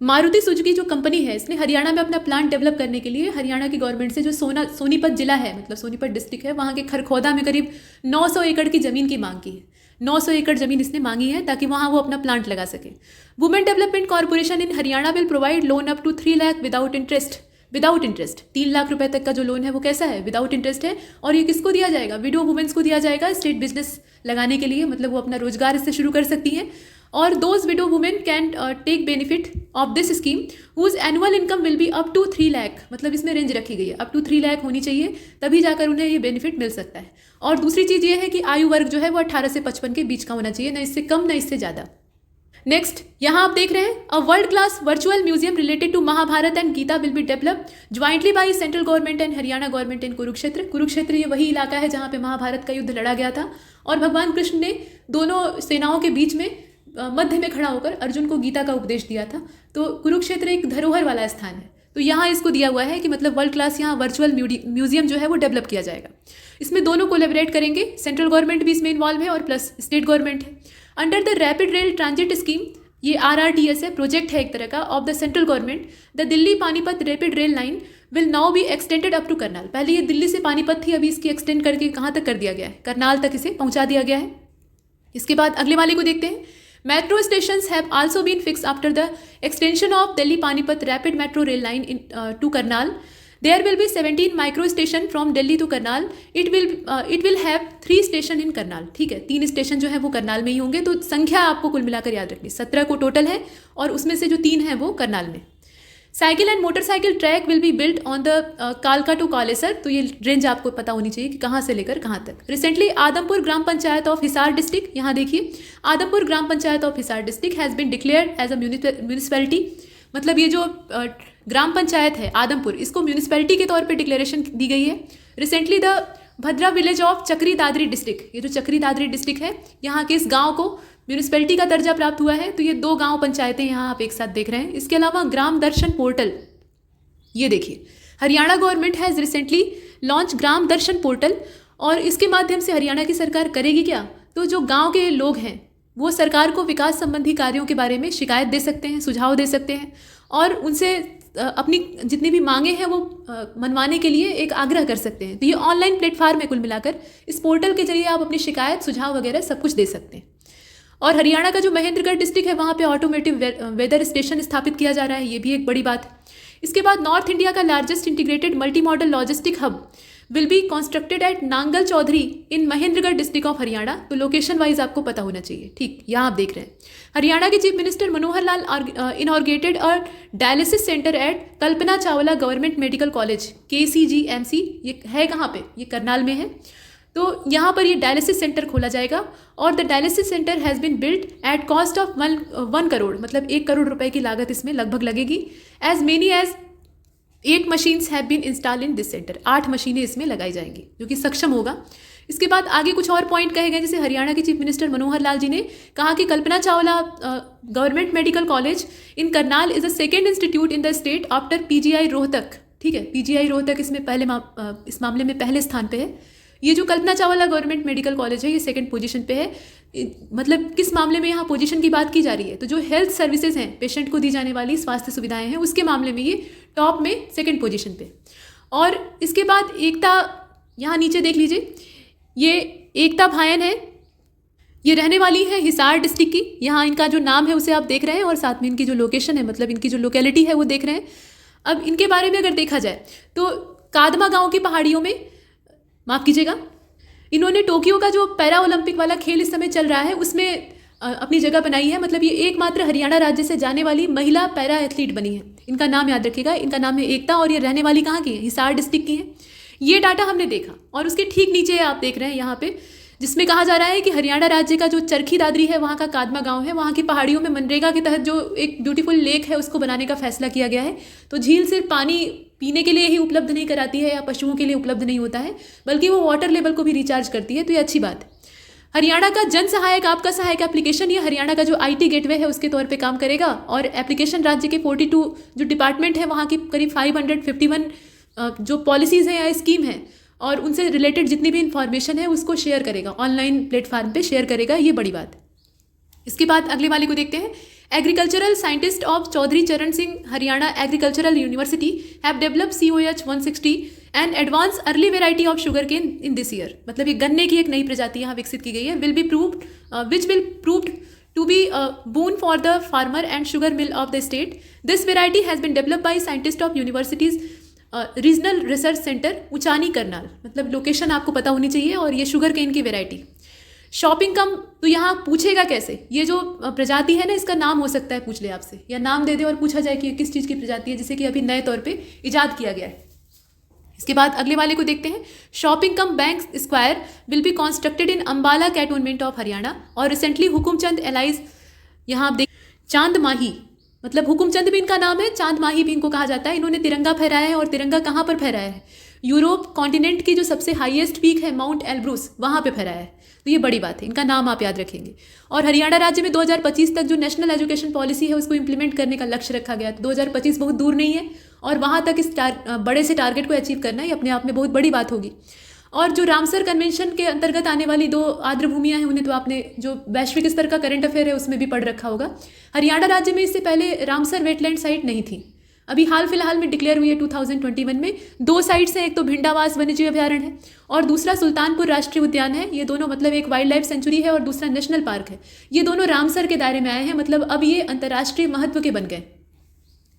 C: मारुति सुजुकी जो कंपनी है, इसने हरियाणा में अपना प्लांट डेवलप करने के लिए हरियाणा की गवर्नमेंट से जो सोनीपत जिला है, मतलब सोनीपत डिस्ट्रिक्ट है, वहाँ के खरखौदा में करीब 900 एकड़ की ज़मीन की मांग की है। 900 एकड़ ज़मीन इसने मांगी है ताकि वहाँ वो अपना प्लांट लगा सके। Women development corporation in Haryana will provide loan up to 3 lakh without interest. 3 lakh रुपए तक का जो लोन है वो कैसा है? विदाउट इंटरेस्ट है। और ये किसको दिया जाएगा? विडो वुमेन्स को दिया जाएगा, स्टेट बिजनेस लगाने के लिए, मतलब वो अपना रोजगार इससे शुरू कर सकती हैं। और those widow women can take benefit of this scheme whose annual income will be up to 3 lakh, मतलब इसमें रेंज रखी गई है, अप टू 3 लाख होनी चाहिए, तभी जाकर उन्हें ये बेनिफिट मिल सकता है। और दूसरी चीज़ ये है कि आयु वर्ग जो है वो 18 से 55 के बीच का होना चाहिए, न इससे कम न इससे ज़्यादा। नेक्स्ट, यहाँ आप देख रहे हैं, a world class virtual museum related to Mahabharata and Gita will be develop jointly by central government and Haryana government in Kurukshetra. Kurukshetra ये वही इलाका है जहाँ पे महाभारत का युद्ध लड़ा गया था और भगवान कृष्ण ने दोनों सेनाओं के बीच में मध्य में खड़ा होकर अर्जुन को गीता का उपदेश दिया था। तो कुरुक्षेत्र एक धरोहर वाला स्थान है, तो यहाँ इसको दिया हुआ है कि मतलब वर्ल्ड क्लास यहाँ वर्चुअल म्यूजियम जो है वो डेवलप किया जाएगा। इसमें दोनों कोलैबोरेट करेंगे, सेंट्रल गवर्नमेंट भी इसमें इन्वॉल्व है और प्लस स्टेट गवर्नमेंट है। Under the rapid rail transit scheme, ये RRTS है, प्रोजेक्ट है एक तरह का of the central government, the Delhi Panipat rapid rail line will now be extended up to Karnal. पहले ये दिल्ली से पानीपत थी, अभी इसकी एक्सटेंड करके कहाँ तक कर दिया गया है? करनाल तक इसे पहुँचा दिया गया है। इसके बाद अगले वाले को देखते हैं। Metro stations have also been fixed after the extension of Delhi Panipat rapid metro rail line to Karnal. There will be 17 micro station from Delhi to Karnal. It will have 3 station in Karnal. ठीक है, 3 station जो है वो करनाल में ही होंगे। तो संख्या आपको कुल मिलाकर याद रखनी, 17 को टोटल है और उसमें से जो 3 है वो करनाल में। Cycle and motorcycle track will be built on the कालका टू कालेसर। तो ये रेंज आपको पता होनी चाहिए कि कहाँ से लेकर कहाँ तक। Recently Adampur gram panchayat of Hisar district, यहाँ देखिए, Adampur gram panchayat of Hisar district has been declared as a municipality. मतलब ये जो ग्राम पंचायत है आदमपुर, इसको म्यूनिसिपैलिटी के तौर पे डिक्लेरेशन दी गई है। Recently the Bhadra village of चक्री दादरी डिस्ट्रिक्ट, ये जो चक्री दादरी डिस्ट्रिक्ट है, यहाँ के इस गाँव को म्यूनिसिपैलिटी का दर्जा प्राप्त हुआ है। तो ये 2 गांव पंचायतें यहाँ आप एक साथ देख रहे हैं। इसके अलावा ग्राम दर्शन पोर्टल, ये देखिए, Haryana government has recently launch gram Darshan portal. और इसके माध्यम से हरियाणा की सरकार करेगी क्या? तो जो गांव के लोग हैं वो सरकार को विकास संबंधी कार्यों के बारे में शिकायत दे सकते हैं, सुझाव दे सकते हैं और उनसे अपनी जितनी भी मांगे हैं वो मनवाने के लिए एक आग्रह कर सकते हैं। तो ये ऑनलाइन प्लेटफॉर्म है कुल मिलाकर। इस पोर्टल के जरिए आप अपनी शिकायत, सुझाव वगैरह सब कुछ दे सकते हैं। और हरियाणा का जो महेंद्रगढ़ डिस्ट्रिक्ट है वहाँ पे ऑटोमेटिव वेदर स्टेशन स्थापित किया जा रहा है, ये भी एक बड़ी बात है। इसके बाद नॉर्थ इंडिया का largest integrated multi modal logistic hub will be constructed at Nangal Chaudhary in Mahendragarh district of Haryana. तो लोकेशन वाइज आपको पता होना चाहिए। ठीक, यहाँ आप देख रहे हैं, हरियाणा के chief minister Manohar Lal inaugurated a dialysis centre at Kalpana Chawla government medical college KCGMC। ये है कहाँ पे? ये करनाल में है। तो यहाँ पर ये डायलिसिस सेंटर खोला जाएगा और the dialysis center has been built at cost of 1 crore, मतलब 1 करोड़ रुपए की लागत इसमें लगभग लगेगी। As many as 8 machines have been install in this center. 8 मशीनें इसमें लगाई जाएंगी जो कि सक्षम होगा। इसके बाद आगे कुछ और पॉइंट कहे गए, जैसे हरियाणा के चीफ मिनिस्टर मनोहर लाल जी ने कहा कि Kalpana Chawla government medical college in Karnal is a second institute in the state after PGI Rohtak. ठीक है, PGI रोहतक इसमें इस मामले में पहले स्थान पे है। ये जो कल्पना चावला गवर्नमेंट मेडिकल कॉलेज है ये सेकंड पोजीशन पे है। मतलब किस मामले में यहाँ पोजीशन की बात की जा रही है? तो जो हेल्थ सर्विसेज हैं, पेशेंट को दी जाने वाली स्वास्थ्य सुविधाएं हैं, उसके मामले में ये टॉप में सेकंड पोजीशन पे। और इसके बाद एकता, यहाँ नीचे देख लीजिए, ये एकता भायन है, ये रहने वाली है हिसार डिस्ट्रिक्ट की। यहाँ इनका जो नाम है उसे आप देख रहे हैं और साथ में इनकी जो लोकेशन है, मतलब इनकी जो लोकेलिटी है वो देख रहे हैं। अब इनके बारे में अगर देखा जाए तो कादमा गाँव की पहाड़ियों में, माफ़ कीजिएगा, इन्होंने टोक्यो का जो पैरा ओलंपिक वाला खेल इस समय चल रहा है उसमें अपनी जगह बनाई है। मतलब ये एकमात्र हरियाणा राज्य से जाने वाली महिला पैरा एथलीट बनी है। इनका नाम याद रखिएगा, इनका नाम है एकता और ये रहने वाली कहाँ की है? हिसार डिस्ट्रिक्ट की है। ये डाटा हमने देखा और उसके ठीक नीचे आप देख रहे हैं यहाँ पे जिसमें कहा जा रहा है कि हरियाणा राज्य का जो चरखी दादरी है, वहाँ का कादमा गांव है, वहाँ की पहाड़ियों में मनरेगा के तहत जो एक ब्यूटीफुल लेक है उसको बनाने का फैसला किया गया है। तो झील सिर्फ पानी पीने के लिए ही उपलब्ध नहीं कराती है या पशुओं के लिए उपलब्ध नहीं होता है, बल्कि वो वाटर लेवल को भी रिचार्ज करती है। तो ये अच्छी बात है। हरियाणा का जन सहायक आपका सहायक एप्लीकेशन ये हरियाणा का जो IT गेटवे है उसके तौर पे काम करेगा। और एप्लीकेशन राज्य के 42 जो डिपार्टमेंट है वहाँ की करीब 551 जो पॉलिसीज़ हैं या स्कीम है और उनसे रिलेटेड जितनी भी इंफॉर्मेशन है उसको शेयर करेगा, ऑनलाइन प्लेटफॉर्म पे शेयर करेगा। ये बड़ी बात है। इसके बाद अगले वाले को देखते हैं। Agricultural scientist of Chaudhary Charan Singh Haryana agricultural university have developed COH 160 and advance early variety of sugarcane in this year. मतलब ये गन्ने की एक नई प्रजाति यहाँ विकसित की गई है। Which will proved to be boon for the farmer and sugar mill of the state. This variety has been developed by scientist of universities regional research center Uchani Karnal. मतलब लोकेशन आपको पता होनी चाहिए। और ये शुगर केन की वेराइटी। शॉपिंग कम तो यहाँ पूछेगा कैसे, ये जो प्रजाति है ना इसका नाम हो सकता है पूछ ले आपसे, या नाम दे दे और पूछा जाए कि किस चीज़ की प्रजाति है, जिसे कि अभी नए तौर पे इजाद किया गया है। इसके बाद अगले वाले को देखते हैं। Shopping cum bank square will be constructed in Ambala cantonment of Haryana. और रिसेंटली हुकुमचंद एलाइज, यहाँ आप देख चांद माही, मतलब हुकुमचंद भी इनका नाम है, चांद माही भी इनको कहा जाता है। इन्होंने तिरंगा फहराया है। और तिरंगा कहाँ पर फहराया है? यूरोप कॉन्टिनेंट की जो सबसे हाईएस्ट पीक है माउंट एल्ब्रूस, वहाँ पे फहराया है। तो ये बड़ी बात है, इनका नाम आप याद रखेंगे। और हरियाणा राज्य में 2025 तक जो नेशनल एजुकेशन पॉलिसी है उसको इंप्लीमेंट करने का लक्ष्य रखा गया। तो 2025 बहुत दूर नहीं है और वहाँ तक इस बड़े से टारगेट को अचीव करना ये अपने आप में बहुत बड़ी बात होगी। और जो रामसर कन्वेंशन के अंतर्गत आने वाली 2 आर्द्र भूमियाँ हैं उन्हें तो आपने जो वैश्विक स्तर का करंट अफेयर है उसमें भी पढ़ रखा होगा। हरियाणा राज्य में इससे पहले रामसर वेटलैंड साइट नहीं थी, अभी हाल फिलहाल में डिक्लेयर हुई है 2021 में। 2 साइट्स हैं, एक तो भिंडावास वन्यजीव अभ्यारण्य है और दूसरा सुल्तानपुर राष्ट्रीय उद्यान है। ये दोनों मतलब एक वाइल्ड लाइफ सेंचुरी है और दूसरा नेशनल पार्क है। ये दोनों रामसर के दायरे में आए हैं, मतलब अब ये अंतर्राष्ट्रीय महत्व के बन गए।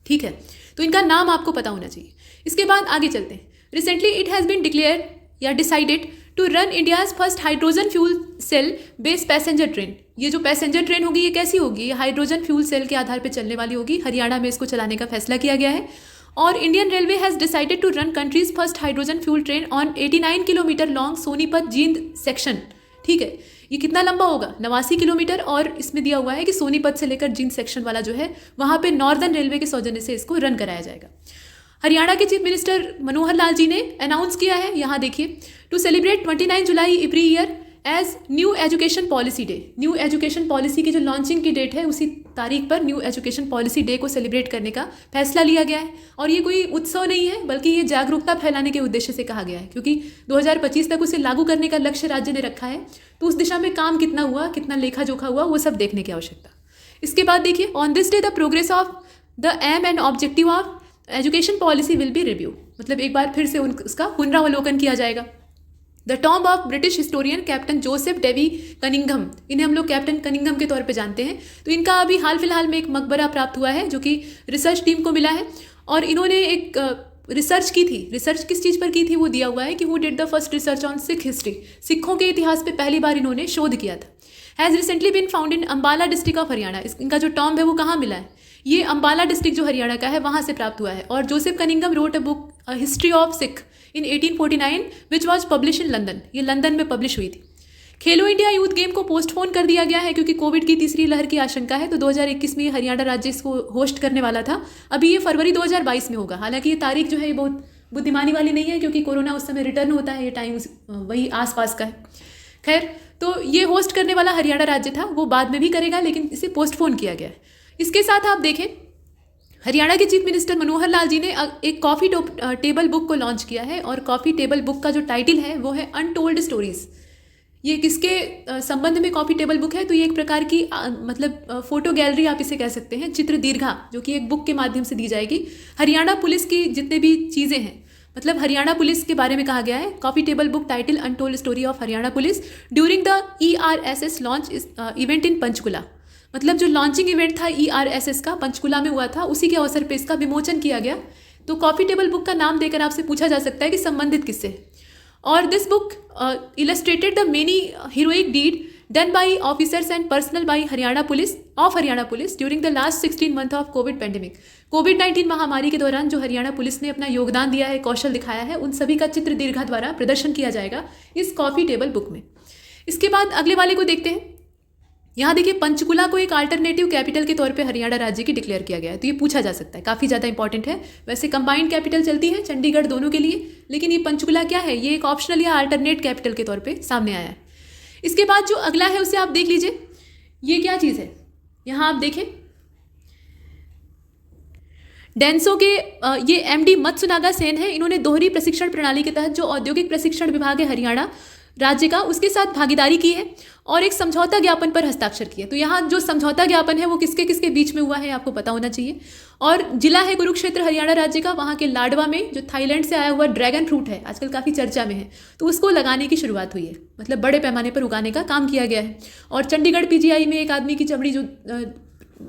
C: ठीक है, तो इनका नाम आपको पता होना चाहिए। इसके बाद आगे चलते हैं। Recently it has been declare या decided to run India's first hydrogen fuel cell based passenger train. ये जो पैसेंजर ट्रेन होगी ये कैसी होगी? ये हाइड्रोजन फ्यूल सेल के आधार पर चलने वाली होगी। हरियाणा में इसको चलाने का फैसला किया गया है। और Indian railway has decided to run country's first hydrogen fuel train on 89 kilometer long Sonipat Jind section. ठीक है, ये कितना लंबा होगा? 89 किलोमीटर। और इसमें दिया हुआ है कि सोनीपत से लेकर जींद सेक्शन वाला जो है वहाँ पे नॉर्दर्न रेलवे के सौजन्य से इसको रन कराया जाएगा। हरियाणा के चीफ मिनिस्टर मनोहर लाल जी ने अनाउंस किया है, यहाँ देखिए, to celebrate 29 July every year as new education policy day. New education policy की जो लॉन्चिंग की डेट है उसी तारीख पर न्यू एजुकेशन पॉलिसी डे को सेलिब्रेट करने का फैसला लिया गया है। और ये कोई उत्सव नहीं है बल्कि ये जागरूकता फैलाने के उद्देश्य से कहा गया है, क्योंकि 2025 तक उसे लागू करने का लक्ष्य राज्य ने रखा है। तो उस दिशा में काम कितना हुआ, कितना लेखा जोखा हुआ, वो सब देखने की आवश्यकता। इसके बाद देखिए, on this day the progress of the aim and objective of education policy will be review. मतलब एक बार फिर से उसका पुनरावलोकन किया जाएगा। The tomb of British historian captain Joseph Davey Cunningham, इन्हें हम लोग कैप्टन कनिंघम के तौर पे जानते हैं। तो इनका अभी हाल फिलहाल में एक मकबरा प्राप्त हुआ है जो कि रिसर्च टीम को मिला है। और इन्होंने एक रिसर्च की थी। रिसर्च किस चीज़ पर की थी वो दिया हुआ है कि who did the first research on Sikh history. सिखों के इतिहास पे पहली बार इन्होंने शोध किया था। Has recently been found in Ambala district of Haryana. इनका जो टॉम्ब है वो कहाँ मिला है? ये अम्बाला डिस्ट्रिक्ट जो हरियाणा का है वहाँ से प्राप्त हुआ है। और Joseph Cunningham wrote a book history of Sikh in 1849 which was publish in London. ये लंदन में पब्लिश हुई थी। खेलो इंडिया यूथ गेम को पोस्टपोन कर दिया गया है क्योंकि कोविड की तीसरी लहर की आशंका है। तो 2021 में हरियाणा राज्य इसको होस्ट करने वाला था। अभी ये फरवरी 2022 में होगा। हालांकि ये तारीख जो है ये बहुत बुद्धिमानी वाली नहीं है क्योंकि कोरोना उस समय रिटर्न होता है, ये टाइम वही आसपास का है। खैर, तो ये होस्ट करने वाला हरियाणा राज्य था, वो बाद में भी करेगा लेकिन इसे पोस्टपोन किया गया है। इसके साथ आप देखें, हरियाणा के चीफ मिनिस्टर मनोहर लाल जी ने एक कॉफ़ी टेबल बुक को लॉन्च किया है। और कॉफ़ी टेबल बुक का जो टाइटल है वो है अनटोल्ड स्टोरीज़। ये किसके संबंध में कॉफ़ी टेबल बुक है? तो ये एक प्रकार की मतलब फोटो गैलरी आप इसे कह सकते हैं, चित्र दीर्घा, जो कि एक बुक के माध्यम से दी जाएगी। हरियाणा पुलिस की जितने भी चीज़ें हैं, मतलब हरियाणा पुलिस के बारे में कहा गया है। Coffee table book title untold story of Haryana police during the ERSS launch event in Panchkula. मतलब जो लॉन्चिंग इवेंट था ERSS का पंचकुला में हुआ था, उसी के अवसर पे इसका विमोचन किया गया। तो कॉफ़ी टेबल बुक का नाम देकर आपसे पूछा जा सकता है कि संबंधित किससे। और this book illustrated the many heroic deed done by officers and personnel by Haryana police during the last 16 month of Covid pandemic. कोविड-19 महामारी के दौरान जो हरियाणा पुलिस ने अपना योगदान दिया है, कौशल दिखाया है, उन सभी का चित्र दीर्घा द्वारा प्रदर्शन किया जाएगा इस कॉफ़ी टेबल बुक में। इसके बाद अगले वाले को देखते हैं। यहाँ देखिए पंचकुला को एक अल्टरनेटिव कैपिटल के तौर पे हरियाणा राज्य की डिक्लेयर किया गया है, तो ये पूछा जा सकता है, काफ़ी ज़्यादा इंपॉर्टेंट है। वैसे कंबाइंड कैपिटल चलती है चंडीगढ़ दोनों के लिए, लेकिन ये पंचकुला क्या है, ये एक ऑप्शनल या अल्टरनेट कैपिटल के तौर पे सामने आया है। इसके बाद जो अगला है उसे आप देख लीजिए, ये क्या चीज़ है, यहाँ आप देखें डेंसो के ये एमडी मत्सुनागा सेन है। इन्होंने दोहरी प्रशिक्षण प्रणाली के तहत जो औद्योगिक प्रशिक्षण विभाग है हरियाणा राज्य का, उसके साथ भागीदारी की है और एक समझौता ज्ञापन पर हस्ताक्षर किए। तो यहाँ जो समझौता ज्ञापन है वो किसके किसके बीच में हुआ है आपको पता होना चाहिए। और जिला है कुरुक्षेत्र हरियाणा राज्य का, वहाँ के लाडवा में जो थाईलैंड से आया हुआ ड्रैगन फ्रूट है, आजकल काफ़ी चर्चा में है, तो उसको लगाने की शुरुआत हुई है, मतलब बड़े पैमाने पर उगाने का काम किया गया है। और चंडीगढ़ पीजीआई में एक आदमी की चमड़ी जो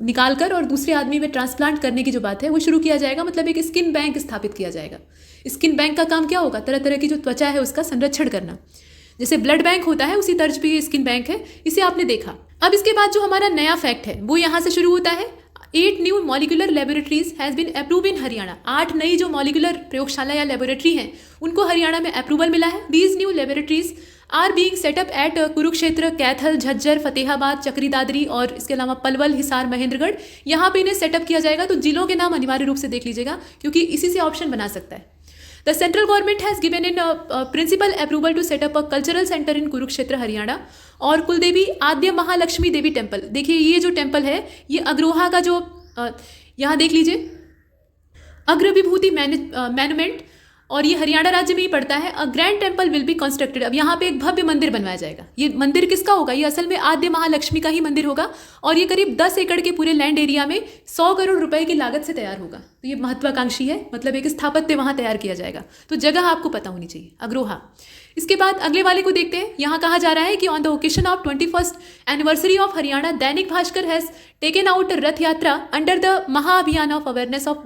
C: निकाल कर और दूसरे आदमी में ट्रांसप्लांट करने की जो बात है वो शुरू किया जाएगा, मतलब एक स्किन बैंक स्थापित किया जाएगा। स्किन बैंक का काम क्या होगा, तरह तरह की जो त्वचा है उसका संरक्षण करना, जैसे ब्लड बैंक होता है उसी तर्ज पे ये स्किन बैंक है, इसे आपने देखा। अब इसके बाद जो हमारा नया फैक्ट है वो यहाँ से शुरू होता है। 8 new molecular laboratories has been approve in Haryana. 8 नई जो मॉलिक्यूलर प्रयोगशाला या लेबोरेटरी हैं उनको हरियाणा में अप्रूवल मिला है। These new laboratories are being set up at Kurukshetra, Kaithal, Jhajjar, Fatehabad, चक्री दादरी और इसके अलावा पलवल, हिसार, महेंद्रगढ़, यहाँ पे इन्हें सेटअप किया जाएगा। तो जिलों के नाम अनिवार्य रूप से देख लीजिएगा क्योंकि इसी से ऑप्शन बना सकता है। The central government has given in principal approval to set up a cultural center in Kurukshetra Haryana. और कुलदेवी आद्य महालक्ष्मी देवी टेम्पल, देखिए ये जो टेम्पल है ये अग्रोहा का जो यहाँ देख लीजिए अग्रविभूति मैनुमेंट, और ये हरियाणा राज्य में ही पड़ता है। A grand temple will be constructed, अब यहाँ पे एक भव्य मंदिर बनवाया जाएगा। ये मंदिर किसका होगा, ये असल में आद्य महालक्ष्मी का ही मंदिर होगा और ये करीब 10 एकड़ के पूरे लैंड एरिया में 100 करोड़ रुपए की लागत से तैयार होगा। तो ये महत्वाकांक्षी है, मतलब एक स्थापत्य वहाँ तैयार किया जाएगा। तो जगह आपको पता होनी चाहिए, अग्रोहा। इसके बाद अगले वाले को देखते हैं। यहाँ कहा जा रहा है कि on the occasion of 21st anniversary of Haryana, Dainik Bhaskar has taken out रथ यात्रा अंडर द महाअभियान ऑफ अवेयरनेस ऑफ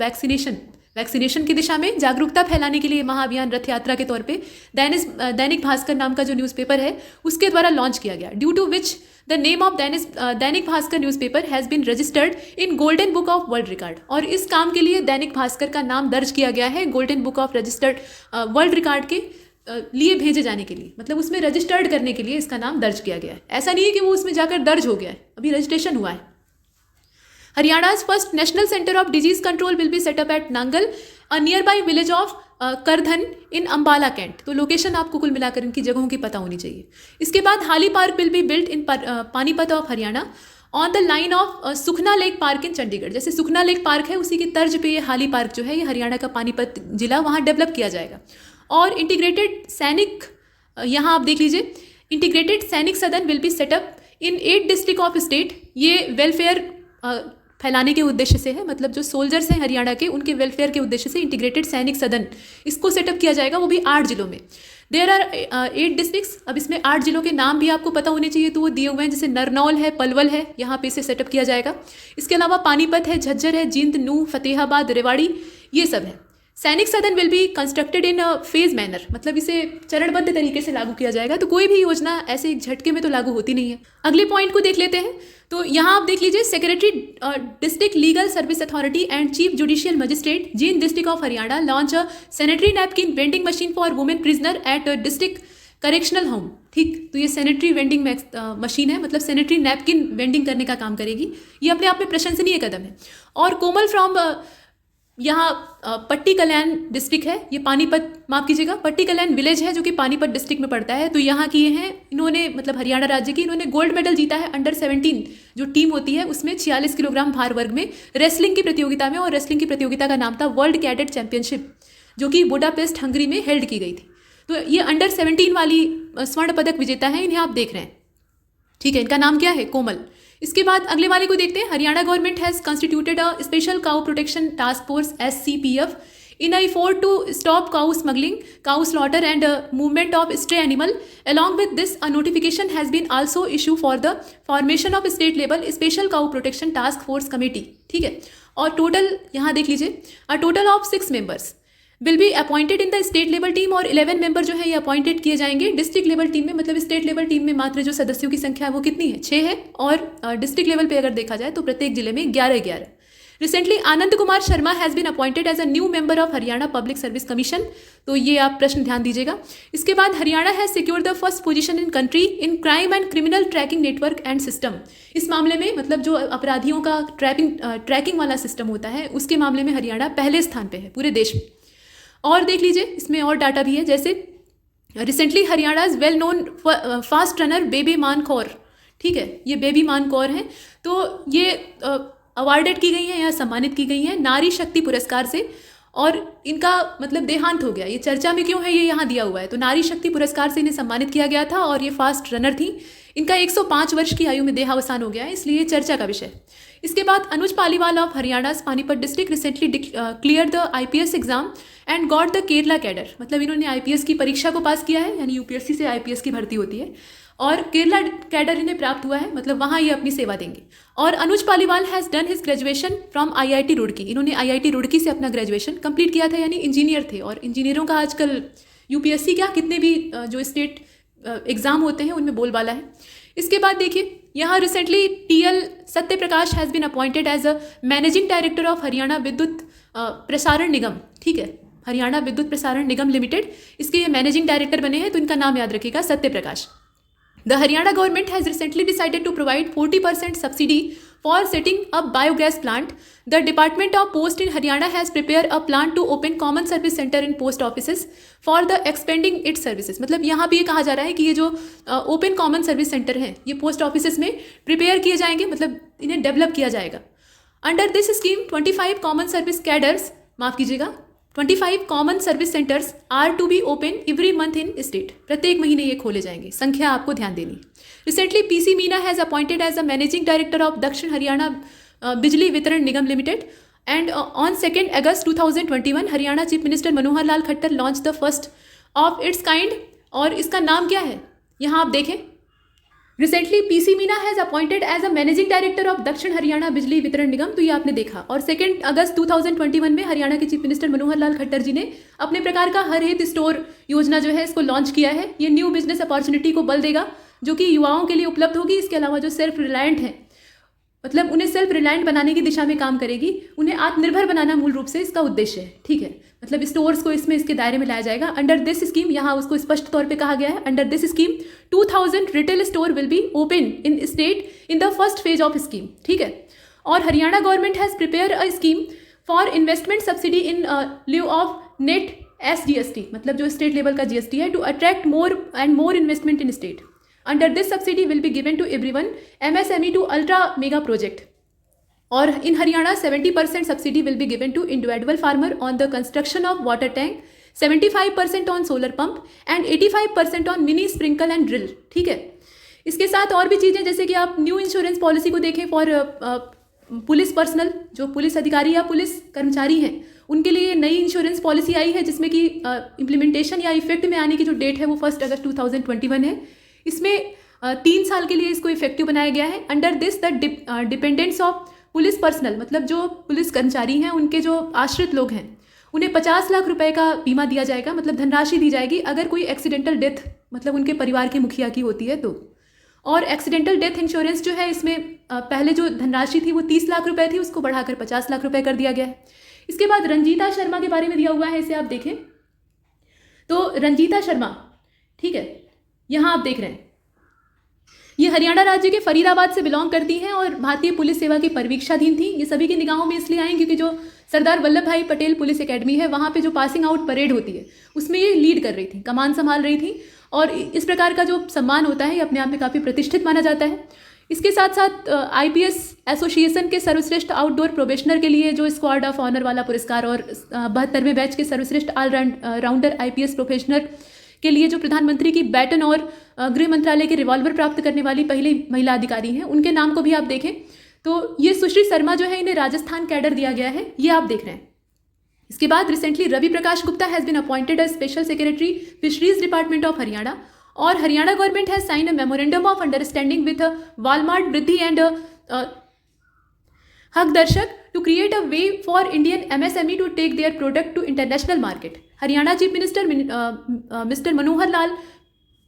C: वैक्सीनेशन की दिशा में जागरूकता फैलाने के लिए महाअभियान रथ यात्रा के तौर पे दैनिक भास्कर नाम का जो न्यूज़पेपर है उसके द्वारा लॉन्च किया गया। Due to which the name of Dainik Bhaskar newspaper has been registered in golden book of world record. और इस काम के लिए दैनिक भास्कर का नाम दर्ज किया गया है golden book of registered world record के लिए भेजे जाने के लिए, मतलब उसमें रजिस्टर्ड करने के लिए इसका नाम दर्ज किया गया है। ऐसा नहीं है कि वो उसमें जाकर दर्ज हो गया है, अभी रजिस्ट्रेशन हुआ है। Haryana's first national center of disease control will be set up at Nangal, a nearby village of करधन इन अम्बाला कैंट। तो लोकेशन आपको कुल मिलाकर इनकी जगहों की पता होनी चाहिए। इसके बाद हाली park will be built in Panipat of Haryana on the line of Sukhna lake park इन चंडीगढ़। जैसे सुखना लेक पार्क है उसी की तर्ज पे ये हाली पार्क जो है ये हरियाणा का पानीपत जिला वहाँ डेवलप किया जाएगा। और इंटीग्रेटेड सैनिक, यहाँ आप देख लीजिए, इंटीग्रेटेड सैनिक सदन will be set up in 8 district of state. ये वेलफेयर फैलाने के उद्देश्य से है, मतलब जो सोल्जर्स हैं हरियाणा के उनके वेलफेयर के उद्देश्य से इंटीग्रेटेड सैनिक सदन इसको सेटअप किया जाएगा, वो भी 8 जिलों में। There are 8 districts. अब इसमें 8 जिलों के नाम भी आपको पता होने चाहिए, तो वो दिए हुए हैं, जैसे नरनौल है, पलवल है, यहाँ पे इसे सेटअप किया जाएगा। इसके अलावा पानीपत है, झज्जर है, जींद, नूह, फतेहाबाद, रेवाड़ी, ये सब है। सैनिक सदन will be constructed in phase manner, मतलब इसे चरणबद्ध तरीके से लागू किया जाएगा। तो कोई भी योजना ऐसे एक झटके में तो लागू होती नहीं है। अगले पॉइंट को देख लेते हैं। तो यहाँ आप देख लीजिए, secretary district legal service authority and chief judicial magistrate Jind district of Haryana launch a sanitary napkin vending machine for women prisoner at district correctional home. ठीक, तो ये सैनिटरी वेंडिंग मशीन है, मतलब सैनिटरी नैपकिन वेंडिंग करने का काम करेगी। ये अपने आप में प्रशंसनीय कदम है। और कोमल फ्रॉम यहाँ पट्टी कल्याण डिस्ट्रिक्ट है, ये पानीपत, माफ कीजिएगा, पट्टी कल्याण विलेज है जो कि पानीपत डिस्ट्रिक्ट में पड़ता है। तो यहाँ की ये हैं, इन्होंने मतलब हरियाणा राज्य की, इन्होंने गोल्ड मेडल जीता है अंडर 17 जो टीम होती है उसमें 46 किलोग्राम भार वर्ग में रेसलिंग की प्रतियोगिता में। और रेसलिंग की प्रतियोगिता का नाम था वर्ल्ड कैडेट चैंपियनशिप, जो कि बुडापेस्ट हंगरी में हेल्ड की गई थी। तो ये अंडर 17 वाली स्वर्ण पदक विजेता है, इन्हें आप देख रहे हैं। ठीक है, इनका नाम क्या है, कोमल। इसके बाद अगले वाले को देखते हैं। Haryana government has constituted a special cow protection task force SCPF in an effort to stop cow smuggling, cow slaughter and movement of stray animal. Along with this, a notification has been also issued for the formation of state level special cow protection task force committee. ठीक है, और total यहाँ देख लीजिए, a total of 6 members will be appointed in the state level team. और 11 member जो है ये अपॉइंटेड किए जाएंगे डिस्ट्रिक्ट लेवल टीम में। मतलब स्टेट लेवल टीम में मात्र जो सदस्यों की संख्या है वो कितनी है, 6 है। और डिस्ट्रिक्ट लेवल पे अगर देखा जाए तो प्रत्येक जिले में 11-11। Recently Anand Kumar Sharma has been appointed as a new member of Haryana public service commission. तो ये आप प्रश्न ध्यान दीजिएगा। इसके बाद Haryana has secured the first position in country in crime and criminal tracking network and system. इस मामले में मतलब जो अपराधियों का ट्रैकिंग वाला सिस्टम होता है उसके मामले में हरियाणा पहले स्थान पे है पूरे देश में। और देख लीजिए इसमें और डाटा भी है, जैसे recently Haryana is well known fast runner baby मान कौर। ठीक है, ये बेबी मान कौर हैं, तो ये अवार्डेड की गई हैं या सम्मानित की गई हैं नारी शक्ति पुरस्कार से, और इनका मतलब देहांत हो गया। ये चर्चा में क्यों है ये यहाँ दिया हुआ है, तो नारी शक्ति पुरस्कार से इन्हें सम्मानित किया गया था और ये फास्ट रनर थी। इनका 105 वर्ष की आयु में देहावसान हो गया है, इसलिए चर्चा का विषय। इसके बाद Anuj Paliwal of Haryana Panipat district recently clear the IPS exam and got the Kerala cadre. मतलब इन्होंने IPS की परीक्षा को पास किया है, यानी UPSC से IPS की भर्ती होती है, और केरला कैडर इन्हें प्राप्त हुआ है, मतलब वहाँ ये अपनी सेवा देंगे। और Anuj Paliwal has done his graduation from IIT Roorkee. इन्होंने IIT रुड़की से अपना ग्रेजुएशन कंप्लीट किया था, यानी इंजीनियर थे। और इंजीनियरों का आजकल UPSC क्या कितने भी जो स्टेट एग्ज़ाम होते हैं उनमें बोलबाला है। इसके बाद देखिए यहाँ recently TL Satya Prakash has been appointed as a managing director of Haryana Vidyut Prasaran निगम। ठीक है, हरियाणा विद्युत प्रसारण निगम लिमिटेड, इसके ये मैनेजिंग डायरेक्टर बने हैं, तो इनका नाम याद रखिएगा, Satya Prakash. The Haryana government has recently decided to provide 40% subsidy for setting up biogas plant. The Department of Post in Haryana has prepared a plan to open common service center in post offices for the expanding its services. मतलब यहाँ भी ये कहा जा रहा है कि ये जो open common service center हैं ये post offices में prepare किए जाएंगे, मतलब इन्हें develop किया जाएगा। Under this scheme 25 common service cadres, माफ़ कीजिएगा 25 common service centres are to be open every month in state. प्रत्येक महीने ये खोले जाएंगे, संख्या आपको ध्यान देनी। Recently PC Meena has appointed as a managing director of Dakshin Haryana Bijli Vitran Nigam limited. And on 2 August 2021 Haryana chief minister Manohar Lal Khattar launch the first of its kind, और इसका नाम क्या है यहाँ आप देखें। Recently PC Meena has appointed as a managing director of Dakshin Haryana Bijli Vitran निगम, तो ये आपने देखा। और 2 अगस्त 2021 में हरियाणा के चीफ मिनिस्टर मनोहर लाल खट्टर जी ने अपने प्रकार का हर हित स्टोर योजना जो है इसको लॉन्च किया है। ये न्यू बिजनेस अपॉर्चुनिटी को बल देगा, जो कि युवाओं के लिए उपलब्ध होगी। इसके अलावा जो सेल्फ रिलायंट हैं, मतलब उन्हें सेल्फ रिलायंट बनाने की दिशा में काम करेगी, उन्हें आत्मनिर्भर बनाना मूल रूप से इसका उद्देश्य है। ठीक है, मतलब स्टोर्स को इसमें इसके दायरे में लाया जाएगा। अंडर दिस स्कीम, यहाँ उसको स्पष्ट तौर पे कहा गया है, under this scheme 2000 retail store will be open in state in the first phase of scheme. ठीक है, और Haryana government has prepare a scheme for investment subsidy in lieu of net SGST, मतलब जो स्टेट लेवल का GST है, to attract more and more investment in state. Under this subsidy will be given to everyone, MSME to ultra mega project. Or in Haryana, 70% subsidy will be given to individual farmer on the construction of water tank, 75% on solar pump and 85% on mini sprinkle and drill. ठीक है, इसके साथ और भी चीज़ें, जैसे कि आप न्यू इंश्योरेंस पॉलिसी को देखें फॉर पुलिस पर्सनल, जो पुलिस अधिकारी या पुलिस कर्मचारी हैं उनके लिए नई इंश्योरेंस पॉलिसी आई है, जिसमें कि इम्प्लीमेंटेशन या इफेक्ट में आने की जो डेट है वो 1 अगस्त 2021 है। इसमें 3 साल के लिए इसको इफेक्टिव बनाया गया है। Under this the dependents of police personal, मतलब जो पुलिस कर्मचारी हैं उनके जो आश्रित लोग हैं उन्हें 50 लाख रुपए का बीमा दिया जाएगा, मतलब धनराशि दी जाएगी अगर कोई एक्सीडेंटल डेथ मतलब उनके परिवार के मुखिया की होती है तो। और एक्सीडेंटल डेथ इंश्योरेंस जो है इसमें पहले जो धनराशि थी वो 30 लाख रुपए थी, उसको बढ़ाकर 50 लाख रुपए कर दिया गया है। इसके बाद रंजीता शर्मा के बारे में दिया हुआ है, इसे आप देखें तो रंजीता शर्मा, ठीक है, यहाँ आप देख रहे हैं ये हरियाणा राज्य के फरीदाबाद से बिलोंग करती हैं और भारतीय पुलिस सेवा की परीक्षाधीन थी। ये सभी की निगाहों में इसलिए आई क्योंकि जो सरदार वल्लभ भाई पटेल पुलिस एकेडमी है वहाँ पे जो पासिंग आउट परेड होती है उसमें ये लीड कर रही थी, कमान संभाल रही थी, और इस प्रकार का जो सम्मान होता है ये अपने आप में काफ़ी प्रतिष्ठित माना जाता है। इसके साथ साथ IPS एसोसिएशन के सर्वश्रेष्ठ आउटडोर प्रोबेशनर के लिए जो स्क्वाड ऑफ ऑनर वाला पुरस्कार और 72वें बैच के सर्वश्रेष्ठ ऑलराउंडर IPS प्रोफेशनल के लिए जो प्रधानमंत्री की बैटन और गृह मंत्रालय के रिवॉल्वर प्राप्त करने वाली पहली महिला अधिकारी हैं, उनके नाम को भी आप देखें तो ये सुश्री शर्मा जो है इन्हें राजस्थान कैडर दिया गया है, ये आप देख रहे हैं। इसके बाद recently Ravi Prakash Gupta has been appointed as special secretary fisheries department of Haryana, और Haryana government has sign a memorandum of understanding with Walmart Vriddhi and Haqdarshak to create a way for Indian MSME to take their product to international market. Haryana chief minister mister Manohar Lal,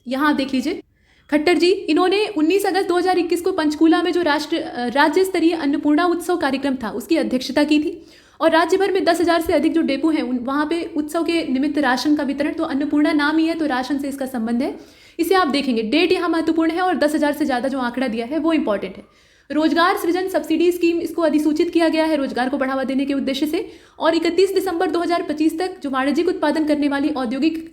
C: यहाँ आप देख लीजिए, खट्टर जी, इन्होंने 19 अगस्त 2021 को पंचकूला में जो राज्य स्तरीय अन्नपूर्णा उत्सव कार्यक्रम था उसकी अध्यक्षता की थी और राज्य भर में 10,000 से अधिक जो डेपो हैं वहाँ पे उत्सव के निमित्त राशन का वितरण, तो अन्नपूर्णा नाम ही है तो राशन से इसका संबंध है। इसे आप देखेंगे, डेट यहाँ महत्वपूर्ण है और 10,000 से ज़्यादा जो आंकड़ा दिया है वो इंपॉर्टेंट है। रोजगार सृजन सब्सिडी स्कीम, इसको अधिसूचित किया गया है रोजगार को बढ़ावा देने के उद्देश्य से, और 31 दिसंबर 2025 तक जो वाणिज्यिक उत्पादन करने वाली औद्योगिक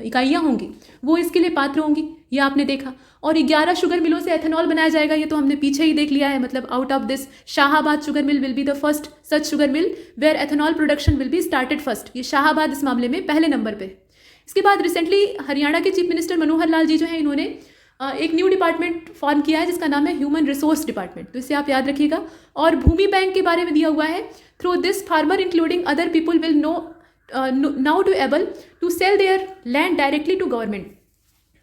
C: इकाइयाँ होंगी वो इसके लिए पात्र होंगी, ये आपने देखा। और 11 शुगर मिलों से एथेनॉल बनाया जाएगा, ये तो हमने पीछे ही देख लिया है। मतलब out of this Shahabad sugar mill will be the first such sugar mill where ethanol production will be started first. ये शाहाबाद इस मामले में पहले नंबर पे। इसके बाद रिसेंटली हरियाणा के चीफ मिनिस्टर मनोहर लाल जी जो हैं, इन्होंने एक न्यू डिपार्टमेंट फॉर्म किया है जिसका नाम है ह्यूमन रिसोर्स डिपार्टमेंट, तो इसे आप याद रखिएगा। और भूमि बैंक के बारे में दिया हुआ है, through this farmer including other people will now to able to sell their land directly to government.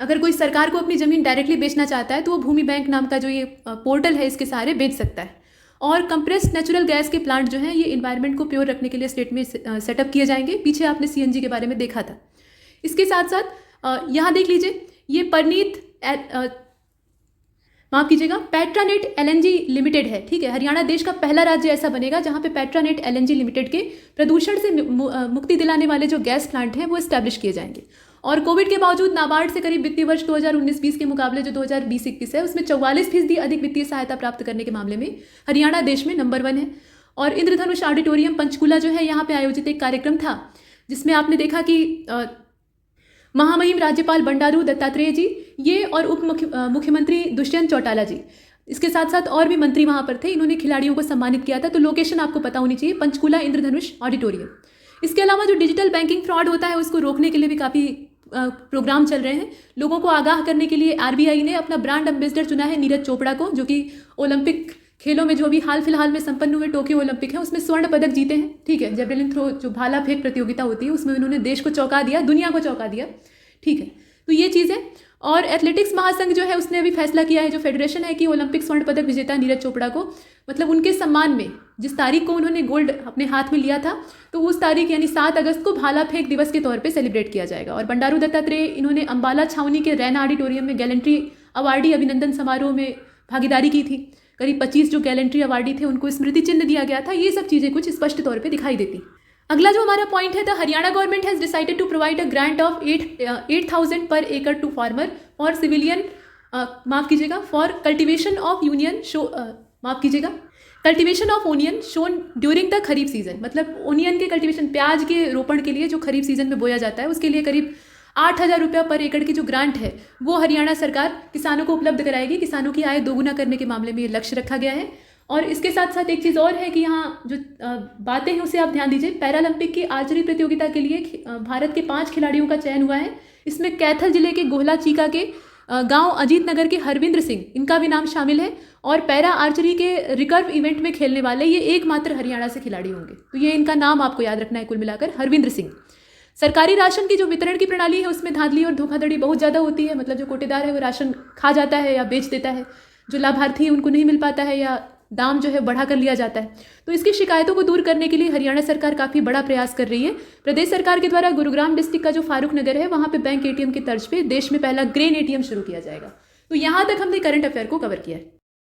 C: अगर कोई सरकार को अपनी ज़मीन डायरेक्टली बेचना चाहता है तो वो भूमि बैंक नाम का जो ये पोर्टल है इसके सहारे बेच सकता है। और कंप्रेस्ड नेचुरल गैस के प्लांट जो हैं ये इन्वायरमेंट को प्योर रखने के लिए स्टेट में सेटअप किए जाएंगे। पीछे आपने CNG के बारे में देखा था। इसके साथ साथ यहाँ देख लीजिए, ये परनीत माफ कीजिएगा पेट्रानेट LNG लिमिटेड है, ठीक है। हरियाणा देश का पहला राज्य ऐसा बनेगा जहाँ पे पेट्रानेट LNG लिमिटेड के प्रदूषण से मुक्ति दिलाने वाले जो गैस प्लांट हैं वो एस्टैब्लिश किए जाएंगे। और कोविड के बावजूद नाबार्ड से करीब वित्तीय वर्ष 2019-20 के मुकाबले जो 2020-21 है उसमें 44% अधिक वित्तीय सहायता प्राप्त करने के मामले में हरियाणा देश में नंबर 1 है। और इंद्रधनुष ऑडिटोरियम पंचकूला जो है, यहाँ पे आयोजित एक कार्यक्रम था जिसमें आपने देखा कि महामहिम राज्यपाल बंडारू दत्तात्रेय जी ये और उप मुख्यमंत्री दुष्यंत चौटाला जी, इसके साथ साथ और भी मंत्री वहाँ पर थे, इन्होंने खिलाड़ियों को सम्मानित किया था। तो लोकेशन आपको पता होनी चाहिए, पंचकूला इंद्रधनुष ऑडिटोरियम। इसके अलावा जो डिजिटल बैंकिंग फ्रॉड होता है उसको रोकने के लिए भी काफ़ी प्रोग्राम चल रहे हैं। लोगों को आगाह करने के लिए RBI ने अपना ब्रांड एम्बेसडर चुना है नीरज चोपड़ा को, जो कि ओलंपिक खेलों में जो अभी हाल फिलहाल में संपन्न हुए टोक्यो ओलंपिक है उसमें स्वर्ण पदक जीते हैं, ठीक है। जेवलिन थ्रो जो भाला फेंक प्रतियोगिता होती है उसमें उन्होंने देश को चौंका दिया, दुनिया को चौंका दिया, ठीक है। तो ये चीज़ है। और एथलेटिक्स महासंघ जो है उसने अभी फैसला किया है, जो फेडरेशन है, कि ओलंपिक स्वर्ण पदक विजेता नीरज चोपड़ा को, मतलब उनके सम्मान में जिस तारीख को उन्होंने गोल्ड अपने हाथ में लिया था तो उस तारीख यानी 7 अगस्त को भाला फेंक दिवस के तौर पे सेलिब्रेट किया जाएगा। और बंडारू दत्तात्रेय, इन्होंने अंबाला छावनी के रैना ऑडिटोरियम में गैलेंट्री अवार्डी अभिनंदन समारोह में भागीदारी की थी। करीब 25 जो गैलेंट्री अवार्डी थे उनको स्मृति चिन्ह दिया गया था। ये सब चीज़ें कुछ स्पष्ट तौर पर दिखाई देती। अगला जो हमारा पॉइंट है, the Haryana government has decided to provide a grant of 8,000 per एकड़ टू फार्मर फॉर सिविलियन माफ कीजिएगा for cultivation of union cultivation of onion sown during the kharif season. मतलब ओनियन के कल्टिवेशन, प्याज के रोपण के लिए जो खरीफ सीजन में बोया जाता है उसके लिए करीब 8,000 रुपया पर एकड़ की जो ग्रांट है वो हरियाणा सरकार किसानों को उपलब्ध कराएगी। किसानों की आय दोगुना करने के मामले में ये लक्ष्य रखा गया है। और इसके साथ साथ एक चीज़ और है कि यहाँ जो बातें हैं उसे आप ध्यान दीजिए। पैरालंपिक की आर्चरी प्रतियोगिता के लिए भारत के 5 खिलाड़ियों का चयन हुआ है। इसमें कैथल जिले के गोहला चीका के गांव अजीत नगर के हरविंद्र सिंह, इनका भी नाम शामिल है। और पैरा आर्चरी के रिकर्व इवेंट में खेलने वाले ये एकमात्र हरियाणा से खिलाड़ी होंगे। तो ये इनका नाम आपको याद रखना है कुल मिलाकर, हरविंद्र सिंह। सरकारी राशन की जो वितरण की प्रणाली है उसमें धांधली और धोखाधड़ी बहुत ज़्यादा होती है। मतलब जो कोटेदार है वो राशन खा जाता है या बेच देता है, जो लाभार्थी है उनको नहीं मिल पाता है या दाम जो है बढ़ा कर लिया जाता है। तो इसकी शिकायतों को दूर करने के लिए हरियाणा सरकार काफ़ी बड़ा प्रयास कर रही है। प्रदेश सरकार के द्वारा गुरुग्राम डिस्ट्रिक्ट का जो फारूक नगर है वहाँ पे बैंक ATM की तर्ज पे देश में पहला ग्रेन ATM शुरू किया जाएगा। तो यहाँ तक हमने करंट अफेयर को कवर किया है।